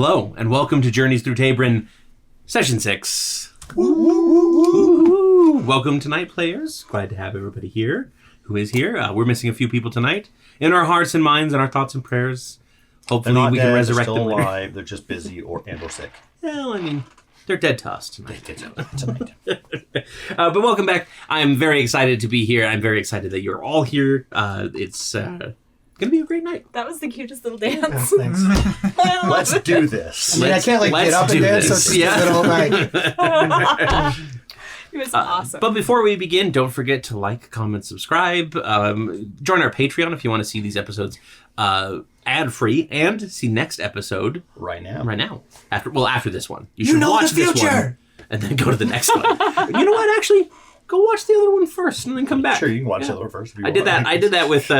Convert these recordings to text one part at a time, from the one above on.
Hello, and welcome to Journeys Through Taebrin, Session 6. Woo. Welcome tonight, players. Glad to have everybody here who is here. We're missing a few people tonight. In our hearts and minds and our thoughts and prayers, hopefully we can resurrect them. They're still alive. They're just busy or sick. Well, I mean, they're dead to us tonight. But welcome back. I'm very excited to be here. I'm very excited that you're all here. It's going to be a great night. That was the cutest little dance. Yeah, thanks. Let's do this. I can't get up and dance, so it's just the whole night. It was awesome. But before we begin, don't forget to like, comment, subscribe. Join our Patreon if you want to see these episodes ad-free and see next episode right now. After this one. You should watch this one and then go to the next one. You know what? Actually, go watch the other one first and then come back. Sure, you can watch the other one first. I did that with...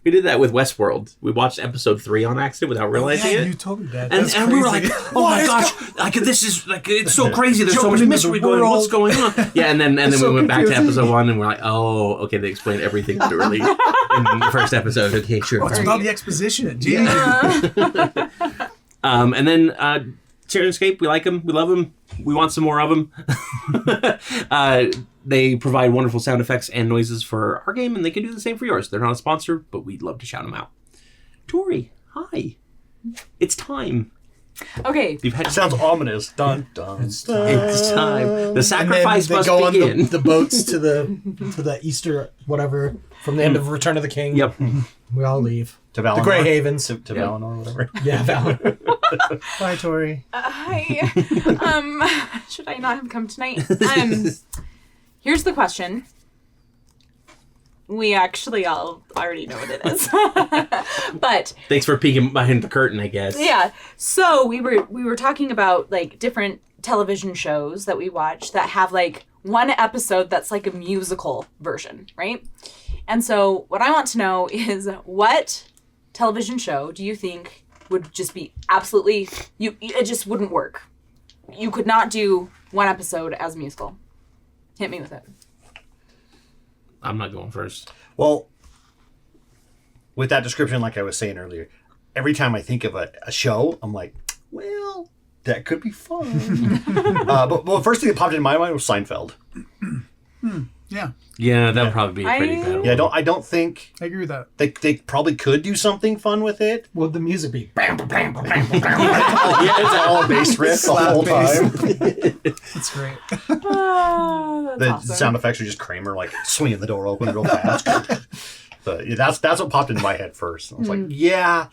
We did that with Westworld. We watched episode 3 on accident without realizing it. You told me that. And we were like, oh my gosh, this is like, it's so crazy. There's so much mystery going on. What's going on? Yeah, and then we went back to episode 1 and we're like, oh, okay, they explained everything literally in the first episode. Okay, sure. It's about the exposition. And then Syrinscape, we like them, we love them, we want some more of them. They provide wonderful sound effects and noises for our game, and they can do the same for yours. They're not a sponsor, but we'd love to shout them out. Tori, hi. It's time. Okay. Sounds ominous. Dun, dun, It's time. The sacrifice must go begin. on the boats to the Easter, whatever, from the end of Return of the King. Yep. We all leave. To Valinor. The Grey Havens. To Valinor or whatever. Yeah, Valinor. Bye, Tori. Hi. Should I not have come tonight? Here's the question. We actually all already know what it is. But Thanks for peeking behind the curtain, I guess. yeah. So we were talking about like different television shows that we watch that have like one episode that's like a musical version, right? And so what I want to know is what television show do you think would just be absolutely it just wouldn't work. You could not do one episode as a musical. Hit me with it. I'm not going first. Well, with that description, like I was saying earlier, every time I think of a show, I'm like, well, that could be fun. But the first thing that popped into my mind was Seinfeld. Yeah. Yeah, that'd probably be pretty bad. Yeah, I don't think I agree with that. they probably could do something fun with it. Well, the music be bam, bam, bam, bam, bam, bam. Yeah, it's all a bass riff the whole time. It's great. That's The awesome. sound effects are just Kramer like swinging the door open real fast. But yeah, that's what popped into my head first. I was like, yeah.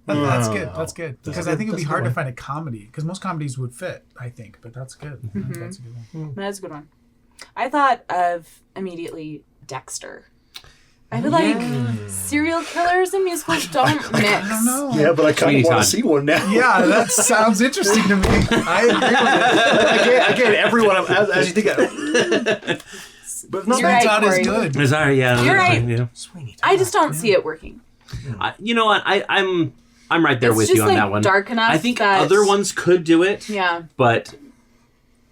That's good. That's good. Because I think it'd be That's a hard good to find a comedy. Because most comedies would fit, I think. But that's good. That's a good one. That's a good one. I thought of immediately Dexter. I feel like serial killers and musicals don't mix. I don't know. Yeah, but I kind of want to see one now. Yeah, that sounds interesting to me. I agree with it. Again, everyone, as you think of it. But You're right, Todd is Corey. good. Sorry, yeah. You're right. Yeah. I just don't see it working. You know what? I'm right there It's with just you on like that one. dark enough I think that- other ones could do it. Yeah. But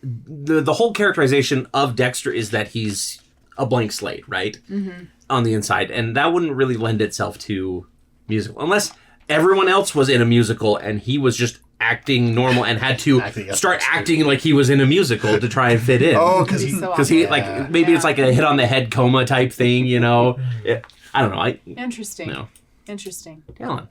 the whole characterization of Dexter is that he's a blank slate, right? Mm-hmm. On the inside. And that wouldn't really lend itself to musical. Unless everyone else was in a musical and he was just acting normal and had to start acting like he was in a musical to try and fit in. Oh, because he like maybe it's like a hit on the head coma type thing, you know? I don't know. Interesting. No. Interesting. Alan.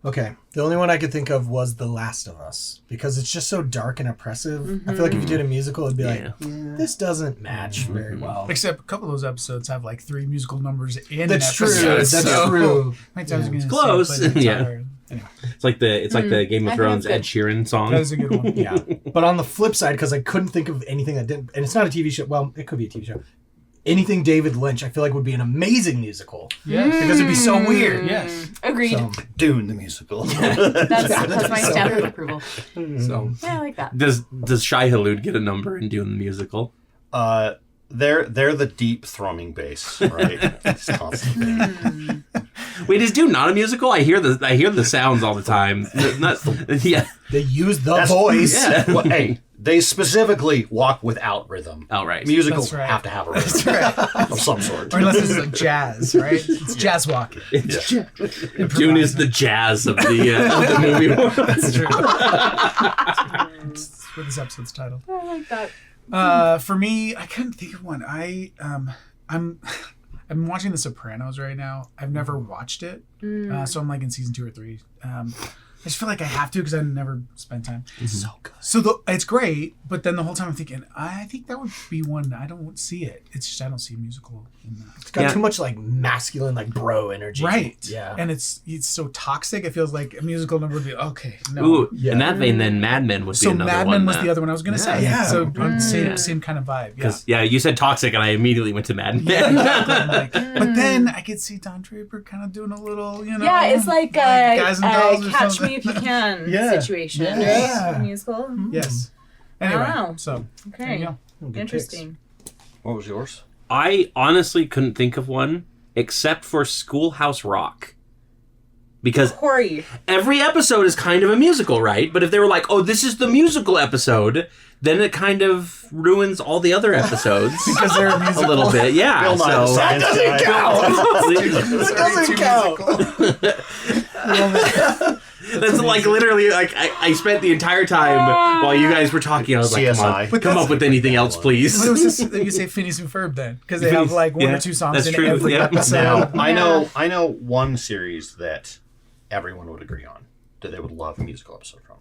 Okay. The only one I could think of was The Last of Us. Because it's just so dark and oppressive. I feel like if you did a musical, it'd be like, this doesn't match very well. Except a couple of those episodes have like 3 musical numbers in That's an true. episode. That's true. How many times are you gonna Close. say play the Yeah. entire- Anyway, It's like the Game of I think Thrones Ed that's Sheeran song. that is a good one. Yeah. But on the flip side, because I couldn't think of anything that didn't, and it's not a TV show. Well, it could be a TV show. Anything David Lynch, I feel like would be an amazing musical. Yes. Because it'd be so weird. Yes. Agreed. So, Dune the musical. That's my stamp of approval. So Yeah, I like that. does Shai Hulud get a number in doing the musical? They're the deep thrumming bass, right? It's constantly. Wait, is Dune not a musical? I hear the sounds all the time. Yeah. they use the voice. Yeah. Well, hey, They specifically walk without rhythm. Oh, right. Musicals That's right. have to have a rhythm of some sort. Or unless it's like jazz, right? It's jazz walking. Dune is the jazz of the movie world. That's true. That's what this episode's titled. I like that. For me, I couldn't think of one. I'm watching The Sopranos right now. I've never watched it, so I'm like in season 2 or 3. I just feel like I have to because I never spend time. It's so good. So it's great, but then the whole time I'm thinking, I think that would be one. I don't see it. It's just I don't see a musical in that. It's got too much like masculine, like bro energy. Right. Yeah. And it's so toxic. It feels like a musical number would be okay. No. Ooh, in that vein, then Mad Men would be So another Mad one. Men was the other one I was going to say. Yeah. So same kind of vibe. Yeah. Yeah, you said toxic, and I immediately went to Mad Men. Yeah, exactly. I'm like, but then I could see Don Draper kind of doing a little, Yeah, it's like Guys and Dolls or Catch something. Me If You Can Yeah. situation. Yeah. Right? Musical. Yes. Anyway, Wow. so there Okay. you go. Interesting. What was yours? I honestly couldn't think of one except for Schoolhouse Rock. Because Corey. every episode is kind of a musical, right? But if they were like, oh, this is the musical episode, then it kind of ruins all the other episodes. Because they're a musical. A little bit, yeah. Bill Nye the So Science Guy. That doesn't count. that's like literally like I spent the entire time while you guys were talking. I was like, come CSI. on, come up with anything else, please. What was this? You say Phineas and Ferb then, because they have like one Yeah, or two songs that's in true, every yeah. episode. Now, I know one series that everyone would agree on that they would love a musical episode from.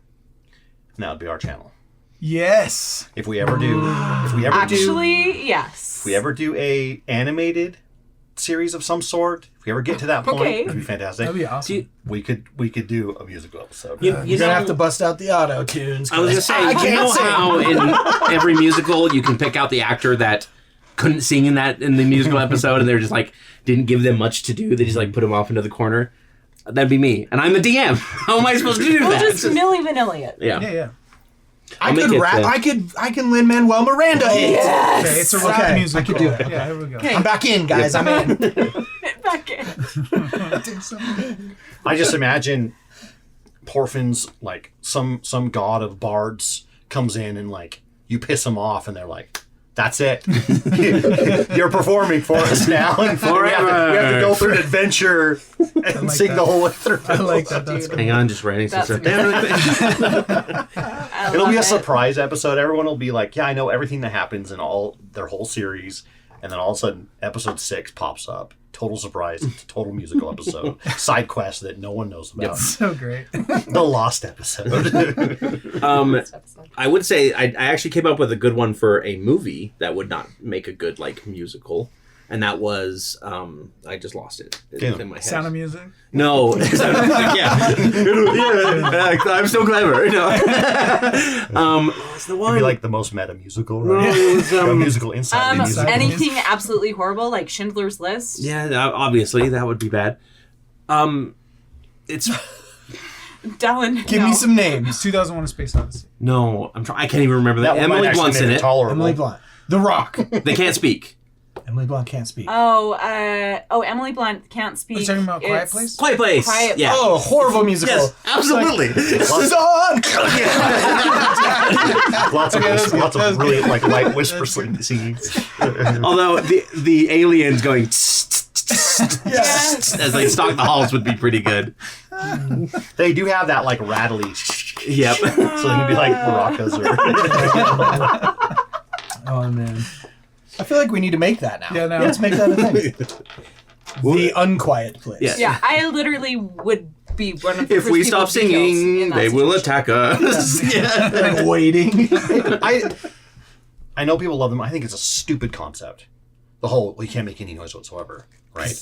And that would be our channel. Yes. If we ever do Actually, yes. if we ever do a animated series of some sort, if we ever get to that point, Okay. it'd be fantastic. That'd be awesome. We could do a musical episode. You You're gonna know- have to bust out the auto tunes. I was gonna say, I you know can't sing. how in every musical you can pick out the actor that couldn't sing in the musical episode, and they're just like didn't give them much to do. They just like put them off into the corner. That'd be me, and I'm the DM. How am I supposed to do We'll that? just Milli Vanilli it. Yeah. Yeah. I I'll could make it, rap. I can Lin-Manuel Miranda. Yes. Okay, it's a rock Okay, musical. I could do it. Yeah, here we go. I'm back in, guys. I'm in. Back in. I just imagine Porfin's like some god of bards comes in and like you piss them off and they're like, that's it. You're performing for us now, and we have to go through an adventure and like sing that. the whole way through. I like that. That's Hang on, just writing some That's stuff down. I It'll love be a it. surprise episode. Everyone will be like, yeah, I know everything that happens in all their whole series, and then all of a sudden, episode 6 pops up. Total surprise. It's a total musical episode. Side quest that no one knows about. so great. The lost episode. I would say I actually came up with a good one for a movie that would not make a good like musical, and that was I just lost it. It's in my head. Sound of Music. No, yeah, I'm so clever. No, it's the It'd one. be like the most meta musical, No, right? it was, A musical inside the music. Anything absolutely horrible like Schindler's List. yeah, obviously that would be bad. It's Dylan, Give no. me some names. 2001: A Space Odyssey. no. I can't even remember that. That one might Emily actually Blunt's make in it it. tolerable. Emily Blunt. The Rock. They can't speak. Emily Blunt can't speak. Emily Blunt can't speak. Are you talking about Quiet It's- Place? Quiet Place. Quiet- Yeah. Oh, horrible musical. Yes, absolutely. Son! Lots of really like light whisper singing. Although the aliens going as they stalk the halls would be pretty good. They do have that like rattly, Yep. so they can be like maracas or. Oh, man. I feel like we need to make that now. Yeah, no. Let's make that a thing. The Unquiet Place. Yeah. Yeah, I literally would be one of the If first we people stop to be killed singing, in that they will situation. attack us. Yeah. Like waiting. I know people love them. I think it's a stupid concept. The whole you can't make any noise whatsoever, right?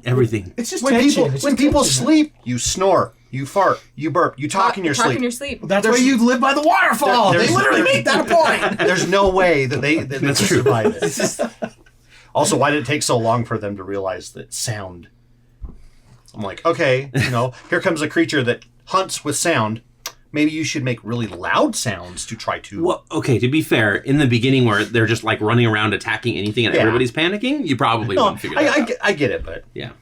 Everything. It's just When tension. people It's when just people tension. sleep, you snore, you fart, you burp, you talk in your Talk sleep. in your sleep. That's why you live by the waterfall. There- They there's- literally make that a point. There's no way that they That's can true. survive it. Also, why did it take so long for them to realize that sound? I'm like, okay, here comes a creature that hunts with sound. Maybe you should make really loud sounds to try to. Well, okay, to be fair, in the beginning where they're just like running around attacking anything and Yeah. everybody's panicking, you probably No, wouldn't figure that out. I get it, but Yeah.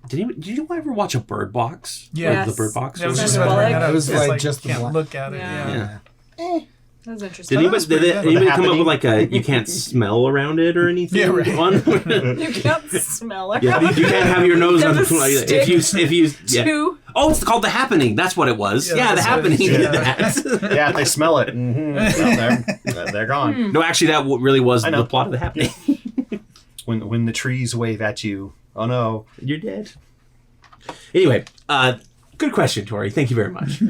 Did you ever watch a Bird Box? Yes. The Bird Box? That was Sandra just about to bring Bullock? that up. It was It's like just the can't black- look at it. Yeah. Yeah. That was interesting. Did anybody come up with like a you can't smell around it or anything? Yeah, right. One? You can't smell it. Yeah, you can't have your nose on if you Two. Oh, it's called The Happening. That's what it was. Yeah, The Happening did that. Yeah, if they smell it, they're gone. No, actually, that really was the plot of The Happening. When the trees wave at you, oh no, you're dead. Anyway, good question, Tori. Thank you very much.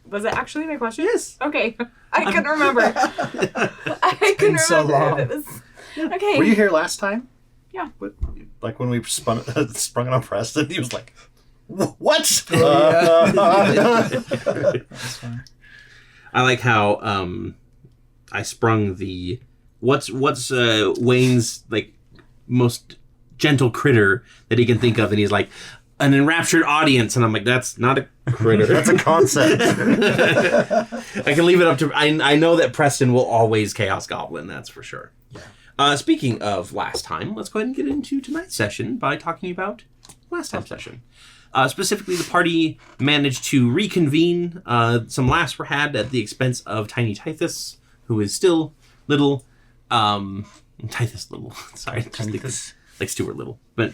Was it actually my question? Yes. Okay. I couldn't remember. I couldn't so remember. long. Okay. Were you here last time? Yeah. Like when we sprung it on Preston, he was like, "What?" That's fine. I like how I sprung the what's Wayne's like most gentle critter that he can think of, and he's like an enraptured audience, and I'm like, that's not a critter. That's a concept. I can leave it up to. I know that Preston will always Chaos Goblin. That's for sure. Yeah. Speaking of last time, let's go ahead and get into tonight's session by talking about last time's session. Specifically, the party managed to reconvene. Some laughs were had at the expense of Tiny Tithus, who is still little. Tithus little. Sorry, just like Stuart Little. But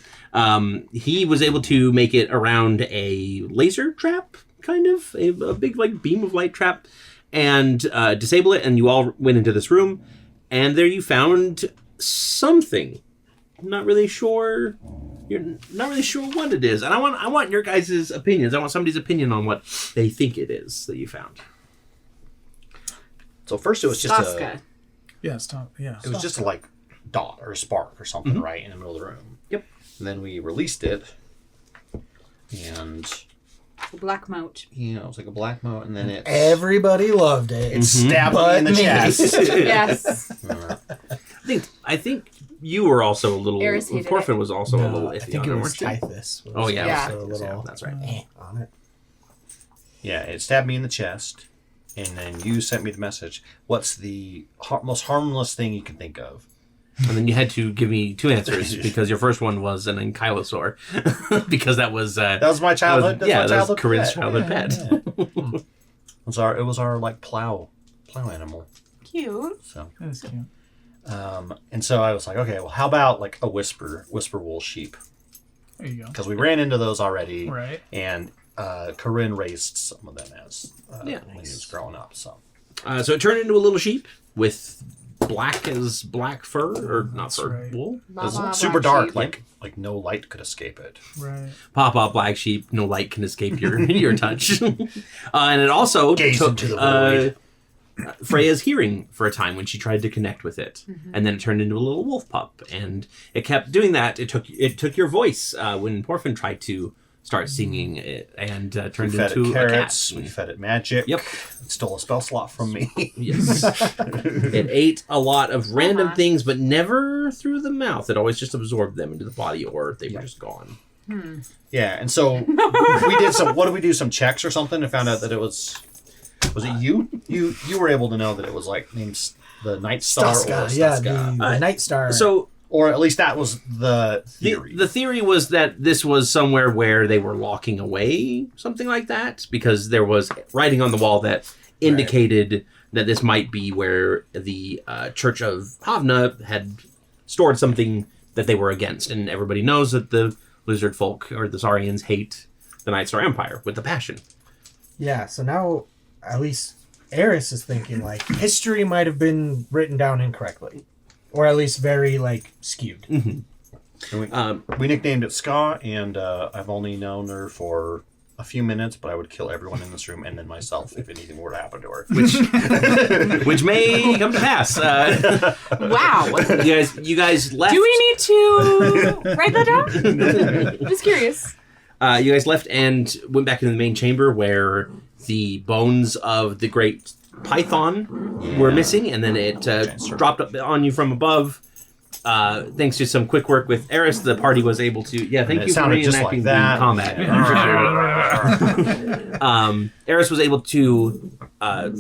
he was able to make it around a laser trap, kind of. A big like beam of light trap, and disable it, and you all went into this room, and there you found something. I'm not really sure. You're not really sure what it is, and I want your guys' opinions. I want somebody's opinion on what they think it is that you found. So first, it was just Saska. it was just a like dot or a spark or something right in the middle of the room. Yep. And then we released it, and Black Moat. it was like a black mote, and then it Everybody loved it. it stabbed me in the chest. Yes. I think you were also a little. Eris hated Porphin was also a little I iffy think on it it, was weren't you? Tithus. Oh yeah, Yeah. it was a little that's right. on it. Yeah, it stabbed me in the chest, and then you sent me the message. What's the most harmless thing you can think of? And then you had to give me two answers because your first one was an ankylosaur, because that was my childhood. that That was Corinne's childhood pet. Yeah. It was our like plow animal. Cute. So That is cute. and so I was like, okay, well, how about like a whisper wool sheep? There you go. Because we ran into those already, Right. and Corinne raised some of them as when he nice. was growing up. So So it turned into a little sheep with black fur, or not That's fur, right. wool. it was Baba super Black dark, Sheep. like no light could escape it. Right. Papa black sheep, no light can escape your touch. And it also Gaze took into the void. Freya's hearing for a time when she tried to connect with it, and then it turned into a little wolf pup, and it kept doing that. It took your voice when Porphin tried to start singing it, and turned We fed into it carrots. a cat. We fed it magic. Yep. It stole a spell slot from me. Yes. It ate a lot of random things, but never through the mouth. It always just absorbed them into the body, or they were just gone. Yeah, and so we did some. What did we do? Some checks or something, and found out that it was. Was it you? You were able to know that it was like named the Night Star or Staska, yeah, Staska. the Night Star. So Or at least that was the theory. the theory was that this was somewhere where they were locking away, something like that, because there was writing on the wall that indicated that this might be where the Church of Havna had stored something that they were against, and everybody knows that the lizard folk or the Saurians hate the Night Star Empire with a passion. Yeah, so now at least Eris is thinking like history might have been written down incorrectly, or at least very like skewed. And we nicknamed it Ska, and I've only known her for a few minutes, but I would kill everyone in this room and then myself if anything were to happen to her. Which may come to pass. Wow. You guys left. Do we need to write that down? Just curious. You guys left and went back into the main chamber where the bones of the great python were missing, and then it dropped up on you from above. Thanks to some quick work with Eris, the party was able to... Yeah, thank you for reenacting the combat. Eris was able to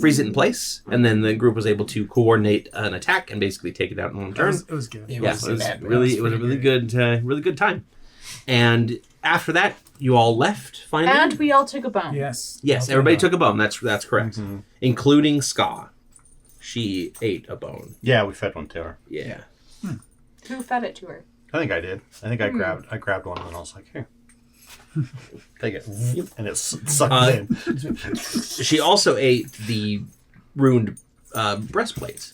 freeze it in place, and then the group was able to coordinate an attack and basically take it out in one turn. It was good. It Yeah, was it was a really good time. And after that, you all left, finally? And we all took a bone. Yes. Yes, everybody took a bone. That's correct. Including Ska. She ate a bone. Yeah, we fed one to her. Yeah. Who fed it to her? I think I did. I think I grabbed one and I was like, here. Take it. And it sucked it in. She also ate the ruined breastplate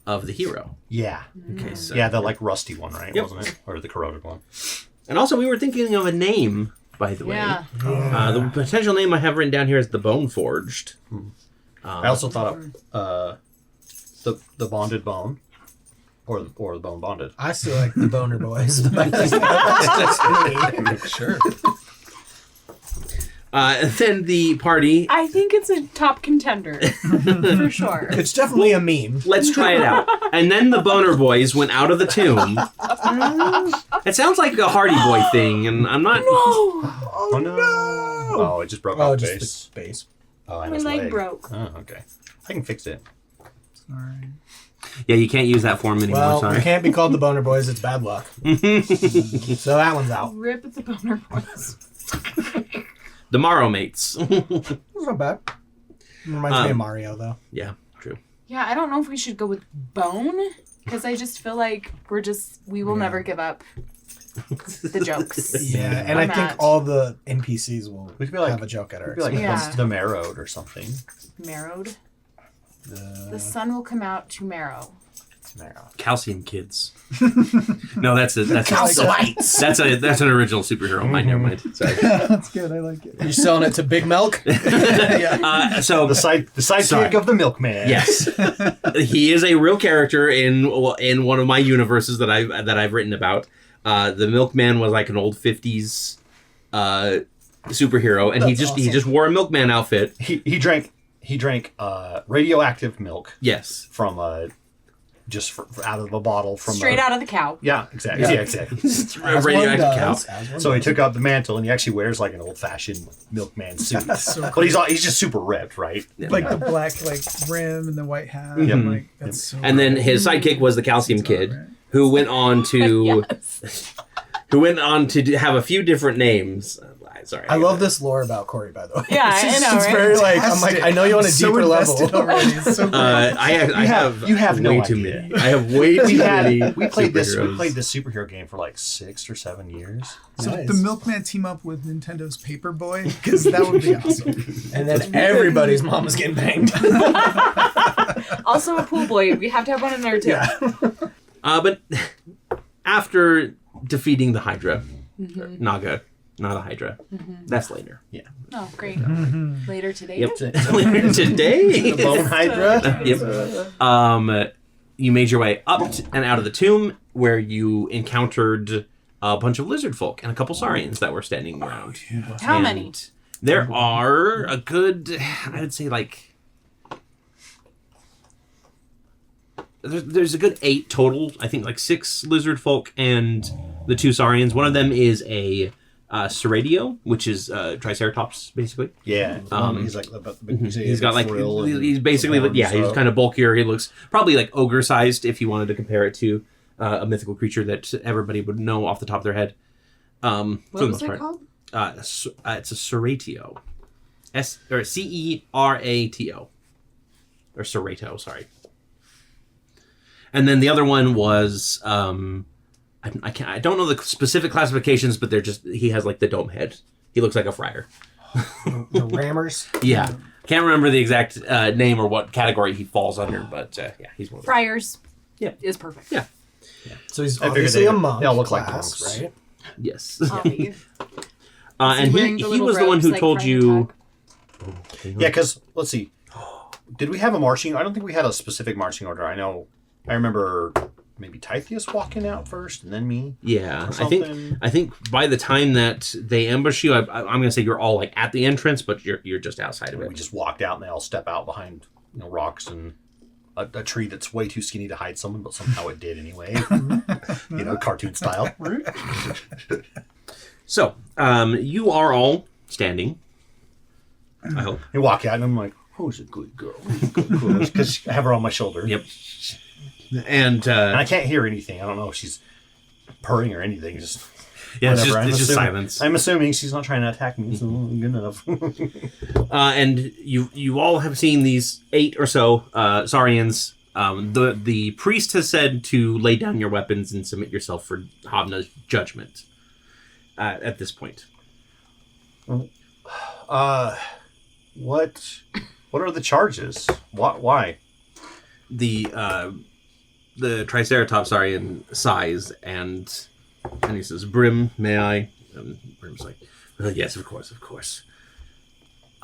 of the hero. Yeah. Okay, so Yeah, the like rusty one, right? Yep. Wasn't it? Or the corroded one. And also, we were thinking of a name, by the way. Yeah. The potential name I have written down here is the Bone Forged. I also thought of the bonded bone. Or the bone bonded. I still like the Boner Boys. That's just me. Sure. And then the party. I think it's a top contender. For sure. It's definitely a meme. Let's try it out. And then the Boner Boys went out of the tomb. It sounds like a Hardy Boy thing, and I'm not. Oh no! Oh, it just broke off just the base. base. Oh, and My his leg broke. Oh, okay. I can fix it. Sorry. Yeah, you can't use that form anymore. Well, Sorry. we can't be called the Boner Boys. It's bad luck. So that one's out. Rip at the boner boys. The Morrow Mates. It's not bad. Reminds me of Mario, though. Yeah, true. Yeah, I don't know if we should go with bone because I just feel like we will never give up the jokes. Yeah, and I on think that. all the NPCs will We could be like- have a joke at our It'd be like expense. Yeah. the marrowed or something. Marrowed. The sun will come out to marrow. Calcium Kids. No, that's Calciumites. that's an original superhero. Mine, never mind. Sorry. That's good. I like it. You're selling it to Big Milk? Yeah. So The sidekick Sorry. of the milkman. yes, he is a real character in one of my universes that I've written about. The Milkman was like an old 50s superhero, and he That's just wore a milkman outfit. He drank radioactive milk Yes. from just out of a bottle from Straight out of the cow. Yeah, exactly. Yeah, exactly. As one Radioactive does, cow. as one So he does. took out the mantle and he actually wears like an old-fashioned milkman suit. So But he's just super ripped, right? like the black rim and the white hat. Yep. And like that's so And then his sidekick was the Calcium Kid, alright. who went on to Yes. have a few different names. Sorry, I love this lore about Corey, by the way. Yeah, It's just- I know, It's right? very like, I'm like, I know you on a So deeper invested level. already. It's so great. You have no way too idea. many. I have way too many. We played this superheroes. superhero game for like 6 or 7 years. So Nice. the Milkman team up with Nintendo's Paperboy because that would be awesome. And then everybody's mom was getting banged. Also a pool boy. We have to have one in there too. Yeah. But after defeating the Hydra, Naga, not a Hydra, that's later. Oh, great. Later today. Yep. Later today. The Bone Hydra. Yep. You made your way up and out of the tomb, where you encountered a bunch of lizard folk and a couple Saurians that were standing around. How And many? There are a good, I would say, like, there's a good 8 total. I think like 6 lizard folk and the 2 Saurians. One of them is a Ceradio, which is Triceratops, basically. Yeah. He's like He's got like he's basically he's kind of bulkier. He looks probably like ogre sized if you wanted to compare it to a mythical creature that everybody would know off the top of their head. For What the was most it part. called? It's a Ceratio, Cerato, or Cerato. Sorry. And then the other one was I don't know the specific classifications, but they're just he has like the dome head. He looks like a friar. The Rammers. Yeah. Can't remember the exact name or what category he falls under, but yeah, he's one of them. Friars. Yeah. Is perfect. Yeah. So he's I figured obviously a monk. they all look like class, monks. right? Yes. Obvi. And wearing the he little was the one robes who like told Friar you. Tuck? Yeah, because let's see. Did we have a marching? I don't think we had a specific marching order. I remember maybe Tithius walking out first, and then me. Yeah, or I think something. by the time that they ambush you, I'm gonna say you're all like at the entrance, but you're just outside of We it. just walked out, and they all step out behind rocks and a tree that's way too skinny to hide someone, but somehow it did anyway. Cartoon style. So, you are all standing. I hope. You walk out, and I'm like, "Who's a good girl? Because I have her on my shoulder. Yep. And And I can't hear anything. I don't know if she's purring or anything. Just Yeah, it's Whatever, just silence. I'm assuming she's not trying to attack me, so good enough. And you all have seen these 8 or so Saurians. The priest has said to lay down your weapons and submit yourself for Havna's judgment at this point. What are the charges? Why? The Triceratops Saurian sighs and he says, "Brim, may I?" And Brim's like, "Yes, of course.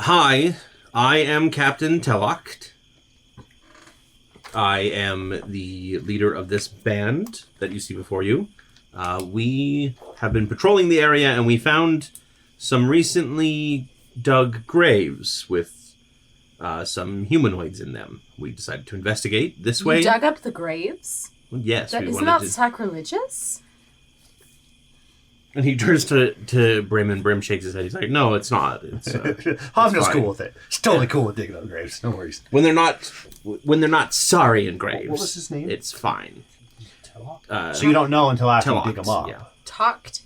Hi, I am Captain Telocht. I am the leader of this band that you see before you. We have been patrolling the area and we found some recently dug graves with some humanoids in them. We decided to investigate this way." You dug up the graves? Yes, we Isn't wanted that to. sacrilegious? And he turns to Brim, and Brim shakes his head. He's like, "No, it's not. It's Havna's fine. cool with it. She's totally cool with digging up graves. No worries. when they're not Saurian graves. What was his name? It's fine." So you don't know until after you dig Telocht, them up. yeah. Talked.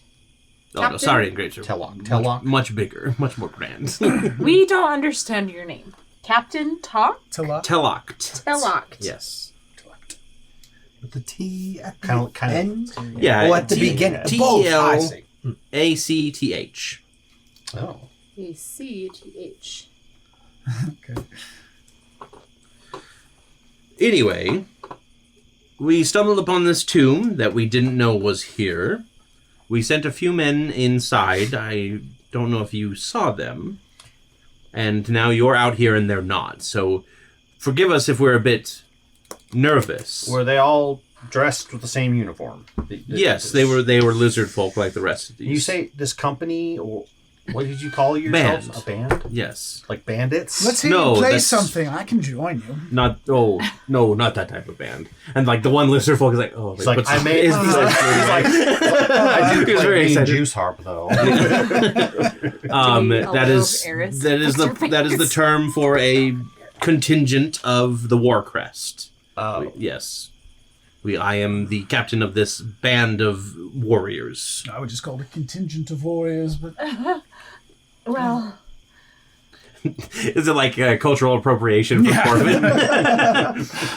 Oh no, Captain? Saurian graves are Telocht. much bigger, much more grand. We don't understand your name. Captain Talk? Telocht. Telocht. Telocht. Yes. With the T at the Kind of. end? Yeah. Or at the beginning? Both, I see. TLACTH. Oh. A-C-T-H. Okay. Anyway, we stumbled upon this tomb that we didn't know was here. We sent a few men inside. I don't know if you saw them. And now you're out here and they're not. So forgive us if we're a bit nervous. Were they all dressed with the same uniform? Yes, they were lizard folk like the rest of these. You say this company, or what did you call yourselves? Band. A band? Yes. Like bandits? Let's hear No, you play that's- something. I can join you. Not not that type of band. And like the one lizard folk is like, oh, He's like, what's- I made. is- He's like, I do He was play very mean excited. juice harp though. that is the term for a contingent of the War Crest. Yes. I am the captain of this band of warriors. I would just call it a contingent of warriors, but Well, Is it like cultural appropriation for Corbin?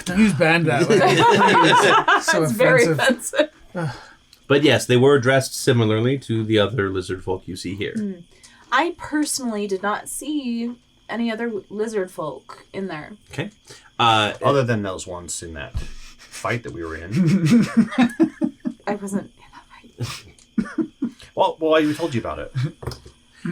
don't use band that way. So that's very offensive. offensive. But yes, they were dressed similarly to the other lizard folk you see here. I personally did not see any other lizard folk in there. Okay. Other than those ones in that fight that we were in. I wasn't in that fight. Well, I told you about it.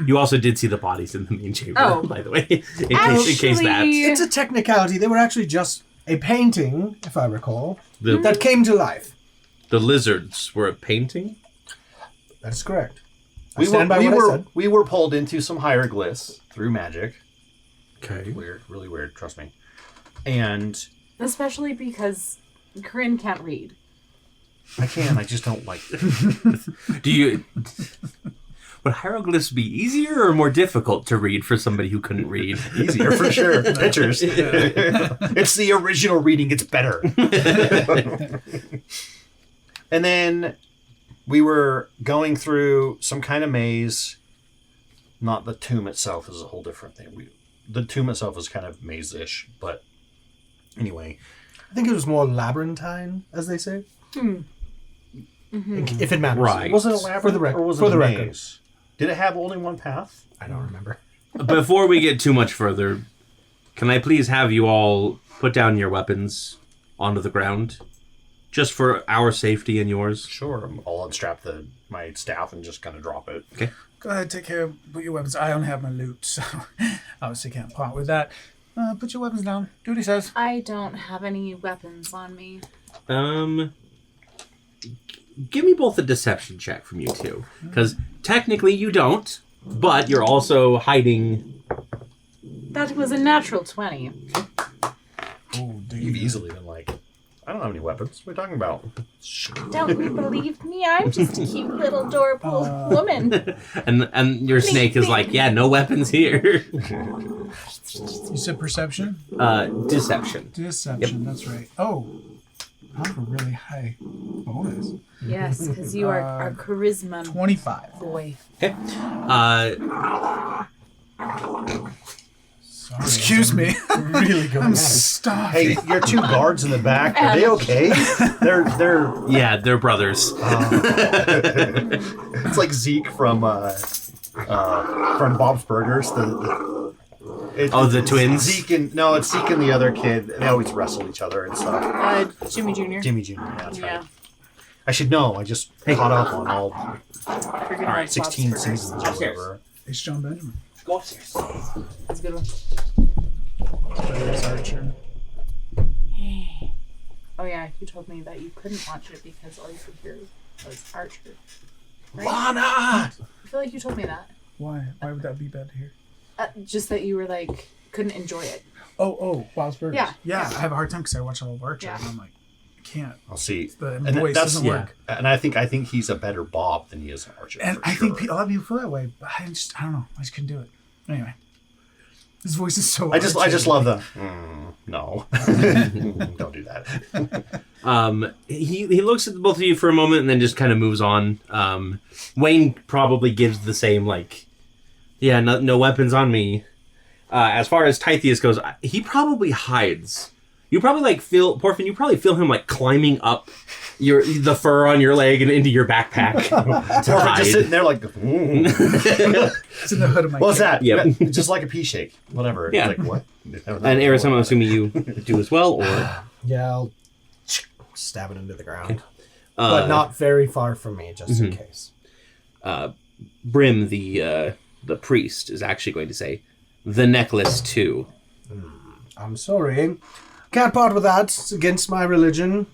You also did see the bodies in the main chamber, Oh. by the way, in case that. Actually- It's a technicality. They were actually just a painting, if I recall, The, that came to life. the lizards were a painting? That's correct. I We stand by what I said. we were pulled into some hieroglyphs through magic. Okay. Weird, really weird. Trust me. And Especially because Corinne can't read. I can. I just don't like it. Do you... Would hieroglyphs be easier or more difficult to read for somebody who couldn't read? Easier for sure. Pictures. It's the original reading. It's better. And then we were going through some kind of maze. Not the tomb itself is a whole different thing. The tomb itself is kind of maze-ish, but anyway. I think it was more labyrinthine, as they say. If it matters. Right. Was it a labyrinth For the record. or was it For a the record. maze? Did it have only one path? I don't remember. Before we get too much further, can I please have you all put down your weapons onto the ground? Just for our safety and yours. Sure. I'll unstrap my staff and just kind of drop it. Okay. Go ahead, take care of put your weapons. I don't have my loot, so obviously can't part with that. Put your weapons down. Do what he says. I don't have any weapons on me. Give me both a deception check from you two. Because technically you don't, but you're also hiding... That was a natural 20. Oh, You've easily been like, I don't have any weapons. What are you talking about? Don't you believe me? I'm just a cute little adorable woman. And your snake is like, yeah, no weapons here. You said perception? Deception. Deception, that's right. Oh, I have a really high bonus. Yes, because you are our charisma 25. boy. Okay. Sorry, Excuse me. Really going I'm at it. starving. Hey, your 2 guards in the back, are they okay? They're Yeah, they're brothers. it's like Zeke from Bob's Burgers. The twins? Zeke and it's Zeke and the other kid. They always wrestle each other and stuff. Jimmy Jr. Jimmy Jr. Yeah, that's Yeah. right. I should know. I just caught up on all Forget about 16 Bob's Burgers. seasons or whatever. It's John Benjamin. Go upstairs. That's a good one. There's Archer. Oh yeah, you told me that you couldn't watch it because all you could hear was Archer. Right? Lana! I feel like you told me that. Why? Why would that be bad to hear? Just that you were like couldn't enjoy it. Oh, Bob's Burgers. Yeah. Yeah, I have a hard time because I watch all of Archer Yeah. and I'm like, I can't. I'll see. The And voice that's doesn't work. And I think he's a better Bob than he is an Archer. And for I think sure. a lot of people feel that way, but I don't know. I just couldn't do it. Anyway, his voice is so. I just Archer. love the no. Don't do that. He looks at both of you for a moment and then just kind of moves on. Wayne probably gives the same, like, yeah, no weapons on me. As far as Tithius goes, he probably hides. You probably Porphin, you probably feel him like climbing up the fur on your leg and into your backpack. to hide. Just sitting there like, It's in the hood of my. what's that? Yep. Yeah, just like a pea shake, whatever. Yeah. It's like what? And Eris, I'm assuming you do as well, or Yeah, I'll stab it into the ground. But not very far from me, just in case. Brim, the priest, is actually going to say, the necklace too. I'm sorry. Can't part with that. It's against my religion.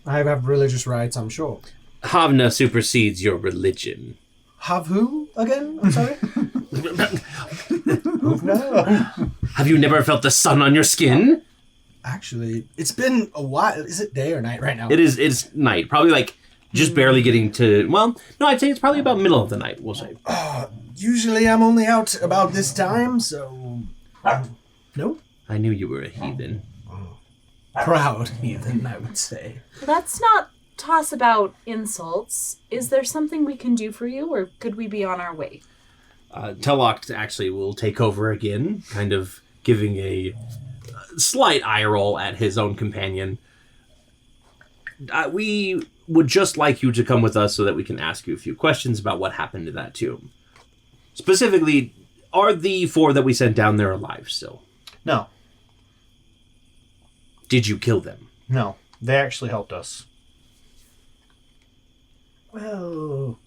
I have religious rights, I'm sure. Havna supersedes your religion. Have who again? I'm sorry? No. Have you never felt the sun on your skin? Actually, it's been a while. Is it day or night right now? It's night. Probably like just barely getting to, well, no, I'd say it's probably about middle of the night, we'll say. Usually I'm only out about this time, so... No? I knew you were a heathen. Proud heathen, I would say. Let's not toss about insults. Is there something we can do for you, or could we be on our way? Telok actually will take over again, kind of giving a slight eye roll at his own companion. We would just like you to come with us so that we can ask you a few questions about what happened to that tomb. Specifically, are the 4 that we sent down there alive still? No, Did you kill them? no. They actually helped us. Well...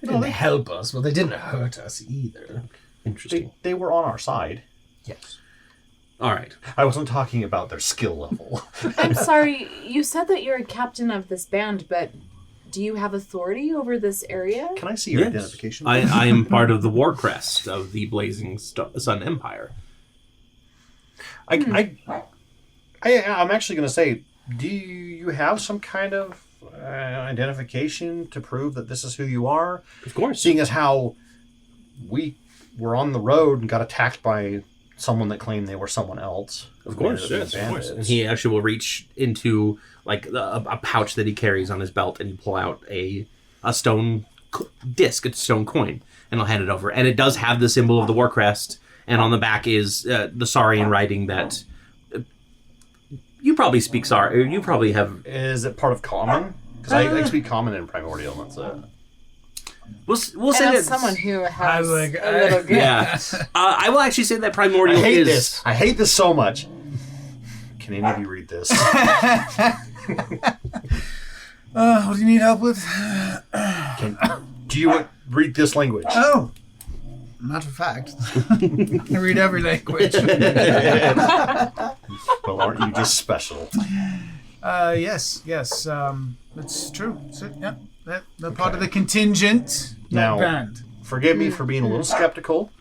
They didn't help us, but they didn't hurt us either. Interesting. They were on our side. Yes. All right. I wasn't talking about their skill level. I'm sorry, you said that you're a captain of this band, but do you have authority over this area? Can I see your identification? I am part of the War Crest of the Blazing Sun Empire. I'm actually going to say, do you have some kind of identification to prove that this is who you are? Of course. Seeing as how we were on the road and got attacked by someone that claimed they were someone else. Of course, They ended up yes, being of course. bandits. And he actually will reach into like a pouch that he carries on his belt, and he pull out a stone disc, a stone coin, and he'll hand it over. And it does have the symbol of the War Crest, and on the back is the Saurian writing that you probably speak Saurian. You probably have. Is it part of Common? Because I speak Common and Primordial, and that's it. We'll say And that. as someone who I has was like, a little gift. Yeah, I will actually say that Primordial I hate is. this. I hate this so much. Can any of you read this? What do you need help with? Do you read this language? Oh, matter of fact, I read every language. Well, aren't you just special? Yes. It's true. So, yeah, they're part of the contingent, Now- not band. Forgive me for being a little skeptical.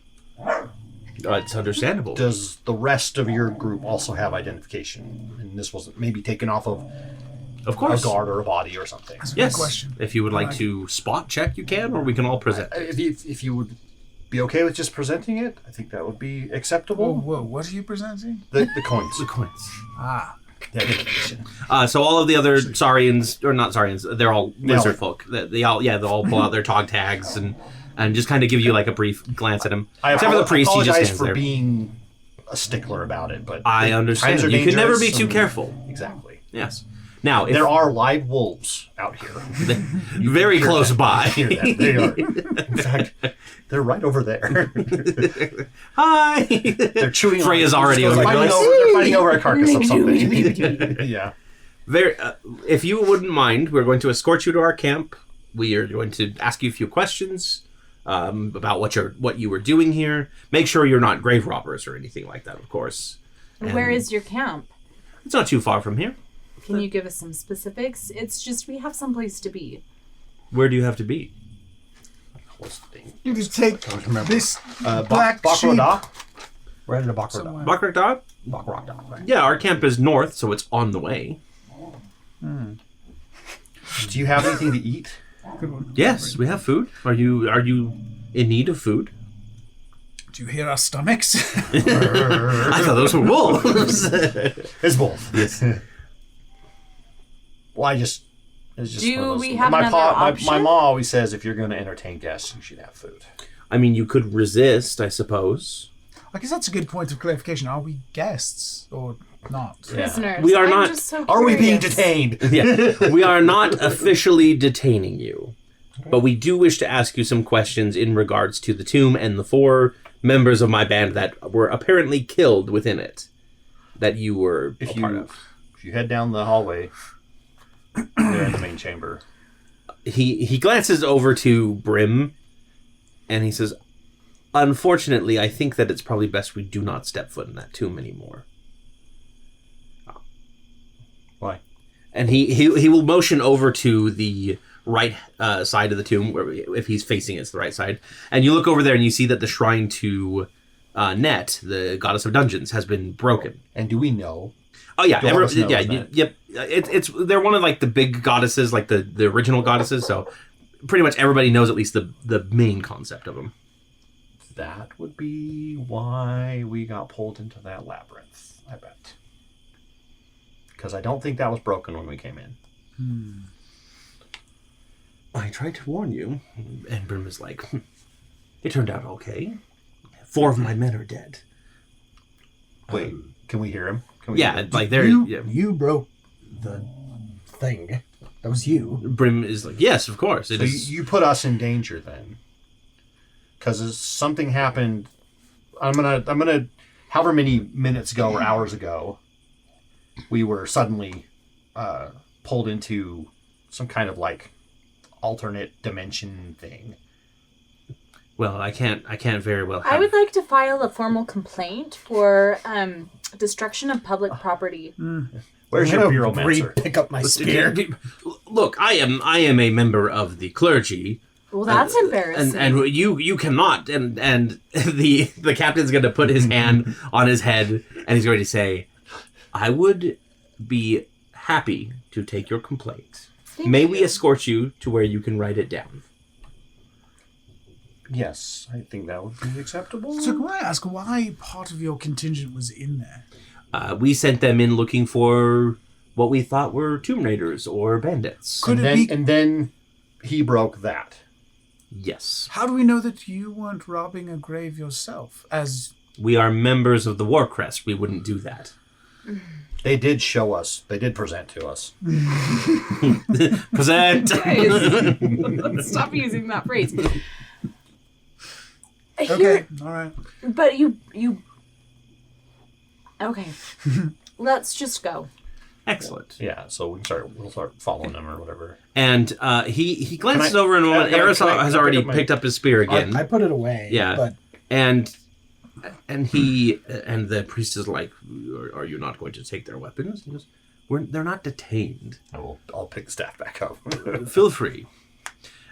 It's understandable. Does the rest of your group also have identification? And this wasn't maybe taken off of Of a course. guard or a body or something. That's a Yes. good question. If you would like to spot check, you can, or we can all present. If you would be okay with just presenting it, I think that would be acceptable. Whoa, what are you presenting? The coins. The coins. Ah, Dedication. So all of the other Saurians, or not Saurians, they're all lizard all- folk. They all pull out their tog tags and just kind of give you like a brief glance at him. Except for the priest, he just apologize stands for there. being a stickler about it, but I understand. times are You can never be dangerous too and- careful. Exactly. Yes. Now, if There are live wolves out here. very close by. Hear that? They are. In fact, they're right over there. Hi. They're chewing. Freya's on, already they're over fighting there. over. They're fighting over a carcass of something. Yeah. Very. If you wouldn't mind, we're going to escort you to our camp. We are going to ask you a few questions about what you were doing here. Make sure you're not grave robbers or anything like that, of course. And Where is your camp? It's not too far from here. Can you give us some specifics? It's just we have someplace to be. Where do you have to be? You just take this black Black sheep. Bakroda. We're headed to Bakroda. Somewhere. Bakrakdad? Bakroda, right. Yeah, our camp is north, so it's on the way. Do you have anything to eat? Good one. Yes, we have food. Are you in need of food? Do you hear our stomachs? I thought those were wolves. It's both. Yes. Well, it's just Do one of those we things. have another my option? ma always says if you're going to entertain guests, you should have food. I mean, you could resist, I suppose. I guess that's a good point of clarification. Are we guests or not? Prisoners. We are I'm not- Just so Are we being curious. detained? Yeah, we are not officially detaining you, but we do wish to ask you some questions in regards to the tomb and the 4 members of my band that were apparently killed within it, that you were a part of. If you head down the hallway, they're in the main chamber. He glances over to Brim, and he says, "Unfortunately, I think that it's probably best we do not step foot in that tomb anymore." Why? And he will motion over to the right side of the tomb, where if he's facing it's the right side. And you look over there and you see that the shrine to Net, the goddess of dungeons, has been broken. And do we know? Oh yeah, Do all of us know yeah, that? yep. It's they're one of like the big goddesses, like the original goddesses. So pretty much everybody knows at least the main concept of them. That would be why we got pulled into that labyrinth, I bet. Because I don't think that was broken when we came in. I tried to warn you, and Brim is like, "It turned out okay. 4 of my men are dead." Wait, can we hear him? Can we hear Yeah, him? like they're You broke the thing. That was you. Brim is like, "Yes, of course. It So is." you put us in danger then. Because something happened. I'm gonna however many minutes ago or hours ago, we were suddenly pulled into some kind of like alternate dimension thing. Well, I can't very well. Have... I would like to file a formal complaint for destruction of public property. Where's I'm your gonna bureaumancer? pick up my spear. Look, I am a member of the clergy. Well, that's embarrassing. And you cannot. And the captain's going to put his hand on his head, and he's going to say, "I would be happy to take your complaint. May we escort you to where you can write it down?" Yes, I think that would be acceptable. So can I ask why part of your contingent was in there? We sent them in looking for what we thought were tomb raiders or bandits. Could and it then, be? and then he broke that. Yes. How do we know that you weren't robbing a grave yourself? As We are members of the War Crest. We wouldn't do that. They did show us. They did present to us. Present! Let's stop using that phrase. okay, all right. But you. Okay. Let's just go. Excellent. Yeah, so we'll start following them or whatever. And he glances Can I- over in a moment. can I- Eris can I has pick already up my- picked up his spear again. I put it away. Yeah. But and the priest is like, "Are you not going to take their weapons?" He goes, "They're not detained. I'll pick the staff back up. Feel free."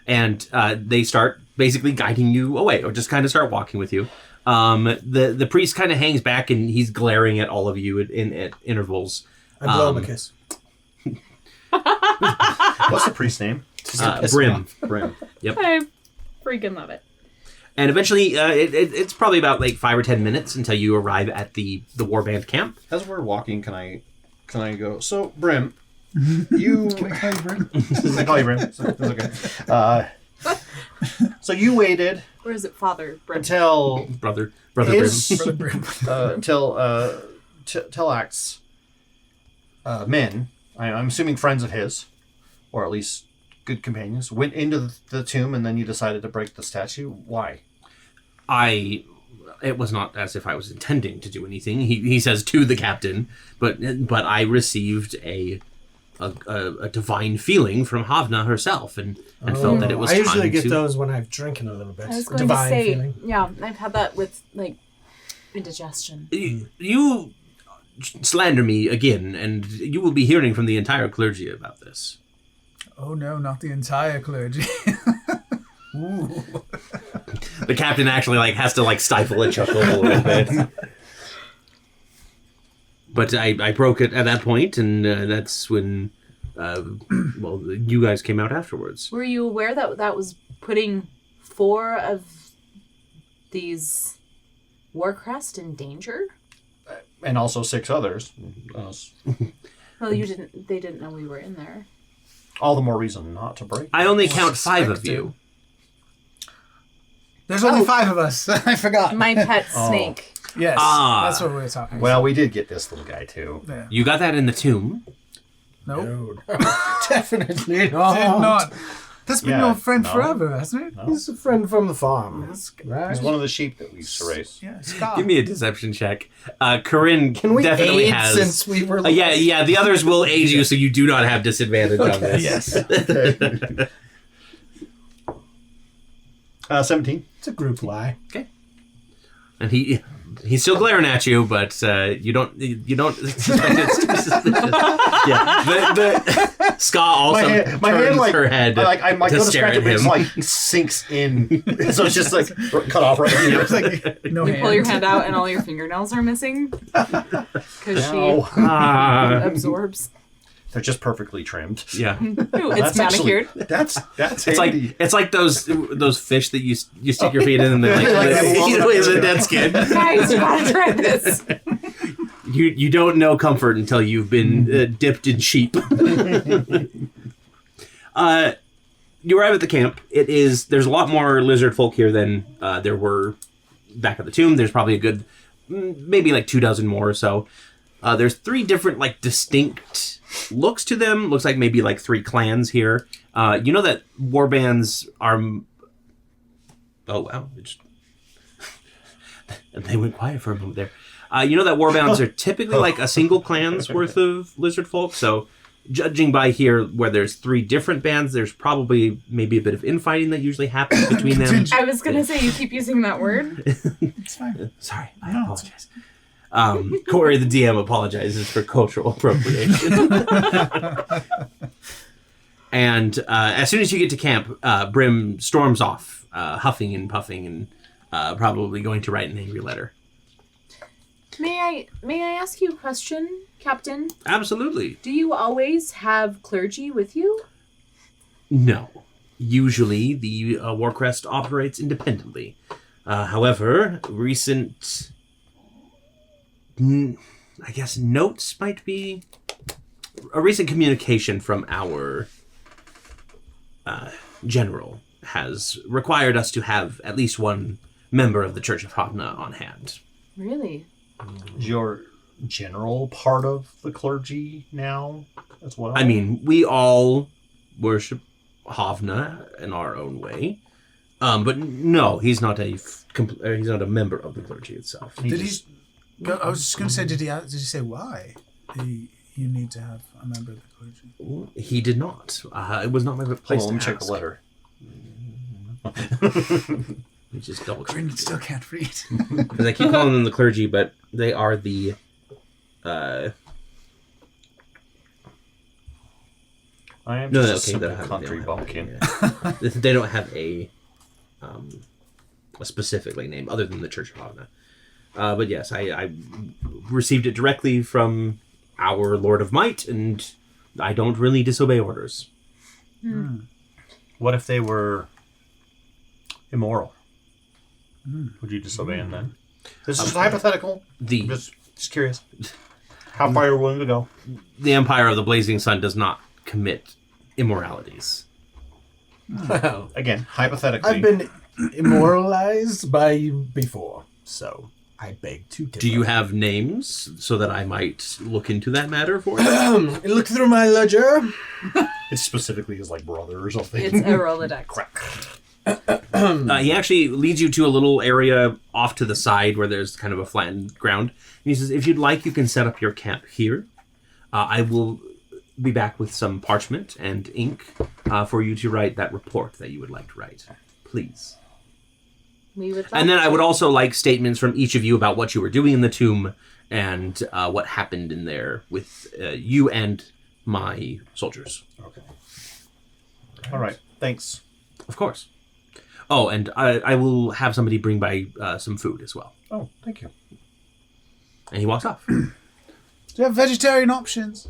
And they start basically guiding you away, or just kind of start walking with you. The priest kind of hangs back and he's glaring at all of you at intervals. I blow him a kiss. What's the priest's name? Brim. Brim. Yep. I freaking love it. And eventually, it's probably about like 5 or 10 minutes until you arrive at the warband camp. As we're walking, can I can I go? So, Brim, you... Can I call you Brim? I call you Brim. It's okay. So you waited Or is it Father Brent? until Brother his... Brim. Brother Brim. until Telac's men, I'm assuming friends of his, or at least good companions, went into the tomb, and then you decided to break the statue. Why? It was not as if I was intending to do anything. He says to the captain, but I received a divine feeling from Havna herself, and felt that it was I time usually get to... those when I've drinking a little bit. I was going Divine to say, feeling. yeah, I've had that with like indigestion. You slander me again, and you will be hearing from the entire clergy about this. Oh no, not the entire clergy. Ooh. The captain actually has to stifle a chuckle a little bit. But I broke it at that point, and that's when, you guys came out afterwards. Were you aware that that was putting 4 of these War Crest in danger? And also 6 others. Us. Well, you didn't. They didn't know we were in there. All the more reason not to break. I only count 5 of you. There's only 5 of us. I forgot. My pet snake. Yes, Ah. that's what we were talking about. Well, we did get this little guy, too. Yeah. You got that in the tomb. Nope. No, definitely Did not. not. That's been Yeah, your friend no. forever, hasn't it? He's a friend from the farm. Right? He's one of the sheep that we used to race. Yeah, Scott. Give me a deception check. Corinne Can we definitely aid has... since we were... yeah, the others will aid you, so you do not have disadvantage on this. Yes. 17. It's a group lie. Okay. And he's still glaring at you, but you don't suspect it's too suspicious. Yeah. Ska also My hand turns her head I might to go to stare scratch at it, but him. it's sinks in. So it's just cut off right here. It's like no You hand. pull your hand out and all your fingernails are missing because she No. absorbs. They're just perfectly trimmed. Yeah. Ooh, it's manicured. That's It's handy. like those fish that you stick your feet in and they eat away the dead skin. Guys, you gotta try this. You don't know comfort until you've been dipped in sheep. You arrive at the camp. There's a lot more lizard folk here than there were back at the tomb. There's probably a good maybe 24 more or so. There's 3 different distinct looks to them. Looks like maybe 3 clans here. You know that war bands are... Oh, wow. They went quiet for a moment there. You know that war bands are typically a single clan's worth of lizard folk. So judging by here where there's 3 different bands, there's probably maybe a bit of infighting that usually happens between them. I was gonna say you keep using that word. It's fine. Sorry, I apologize. Corey, the DM, apologizes for cultural appropriation. And as soon as you get to camp, Brim storms off, huffing and puffing, and probably going to write an angry letter. May I ask you a question, Captain? Absolutely. Do you always have clergy with you? No. Usually, the War Crest operates independently. However, recent... I guess notes might be a recent communication from our general has required us to have at least one member of the Church of Havna on hand. Really? Is your general part of the clergy now as well? I mean, we all worship Havna in our own way, but no, he's not he's not a member of the clergy itself. Did he? I was just going to say, did he say why you need to have a member of the clergy? He did not. It was not my place Hold on, to check ask. the letter. We just double check. Green still can't read. Because I keep calling them the clergy, but they are the... I am No, just okay, a they simple don't have- country they don't have bumpkin. They don't have a specifically name other than the Church of Havna. But yes, I received it directly from our Lord of Might, and I don't really disobey orders. What if they were immoral? Would you disobey them then? This is hypothetical. The Just curious. How far are you willing to go? The Empire of the Blazing Sun does not commit immoralities. Well, Again, hypothetically. I've been immortalized by you before, so I beg to differ. Do you have names so that I might look into that matter for you? Look through my ledger. It's specifically his like brother or something. It's a Rolodex. He actually leads you to a little area off to the side where there's kind of a flattened ground. And he says, if you'd like, you can set up your camp here. I will be back with some parchment and ink for you to write that report that you would like to write. Please. We would. And then I would also like statements from each of you about what you were doing in the tomb and what happened in there with you and my soldiers. Okay. All right. Thanks. Of course. Oh, and I will have somebody bring by some food as well. Oh, thank you. And he walks off. Do you have vegetarian options?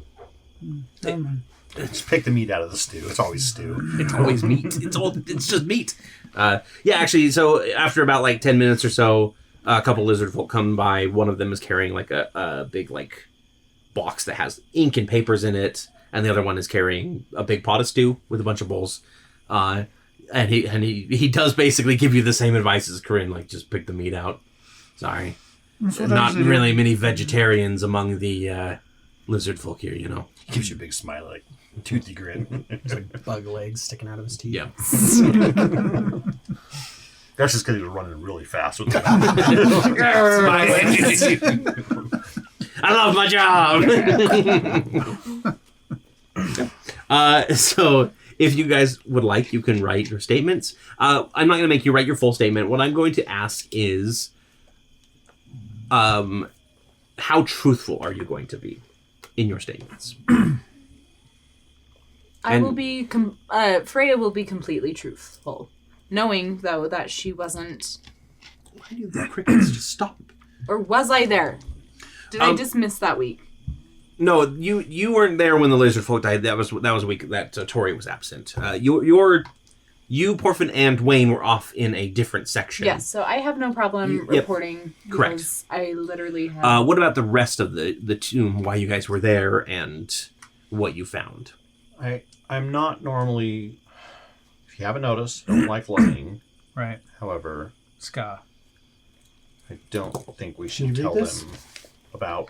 Never mind. Just pick the meat out of the stew. It's always stew. It's always meat. It's just meat. Yeah, actually, so after about like 10 minutes or so, a couple lizard folk come by. One of them is carrying like a big like box that has ink and papers in it, and the other one is carrying a big pot of stew with a bunch of bowls. And he does basically give you the same advice as Corinne, like just pick the meat out. Sorry, not really many vegetarians among the lizard folk here, you know. He gives you a big smile, like toothy grin. It's like bug legs sticking out of his teeth. Yeah. That's just because he was running really fast with that. I love my job. So if you guys would like, you can write your statements. I'm not going to make you write your full statement. What I'm going to ask is, how truthful are you going to be in your statements? I will be. Freya will be completely truthful, knowing though that she wasn't. Why do the crickets just stop? Or was I there? Did I just miss that week? No, you weren't there when the lizard folk died. That was a week that Tori was absent. You, Porfin, and Wayne were off in a different section. Yes, so I have no problem reporting. Correct. Because I literally have. What about the rest of the tomb? Why you guys were there and what you found? I'm not normally, if you haven't noticed, don't like lying. Right. However, Ska. I don't think we should tell this? them about.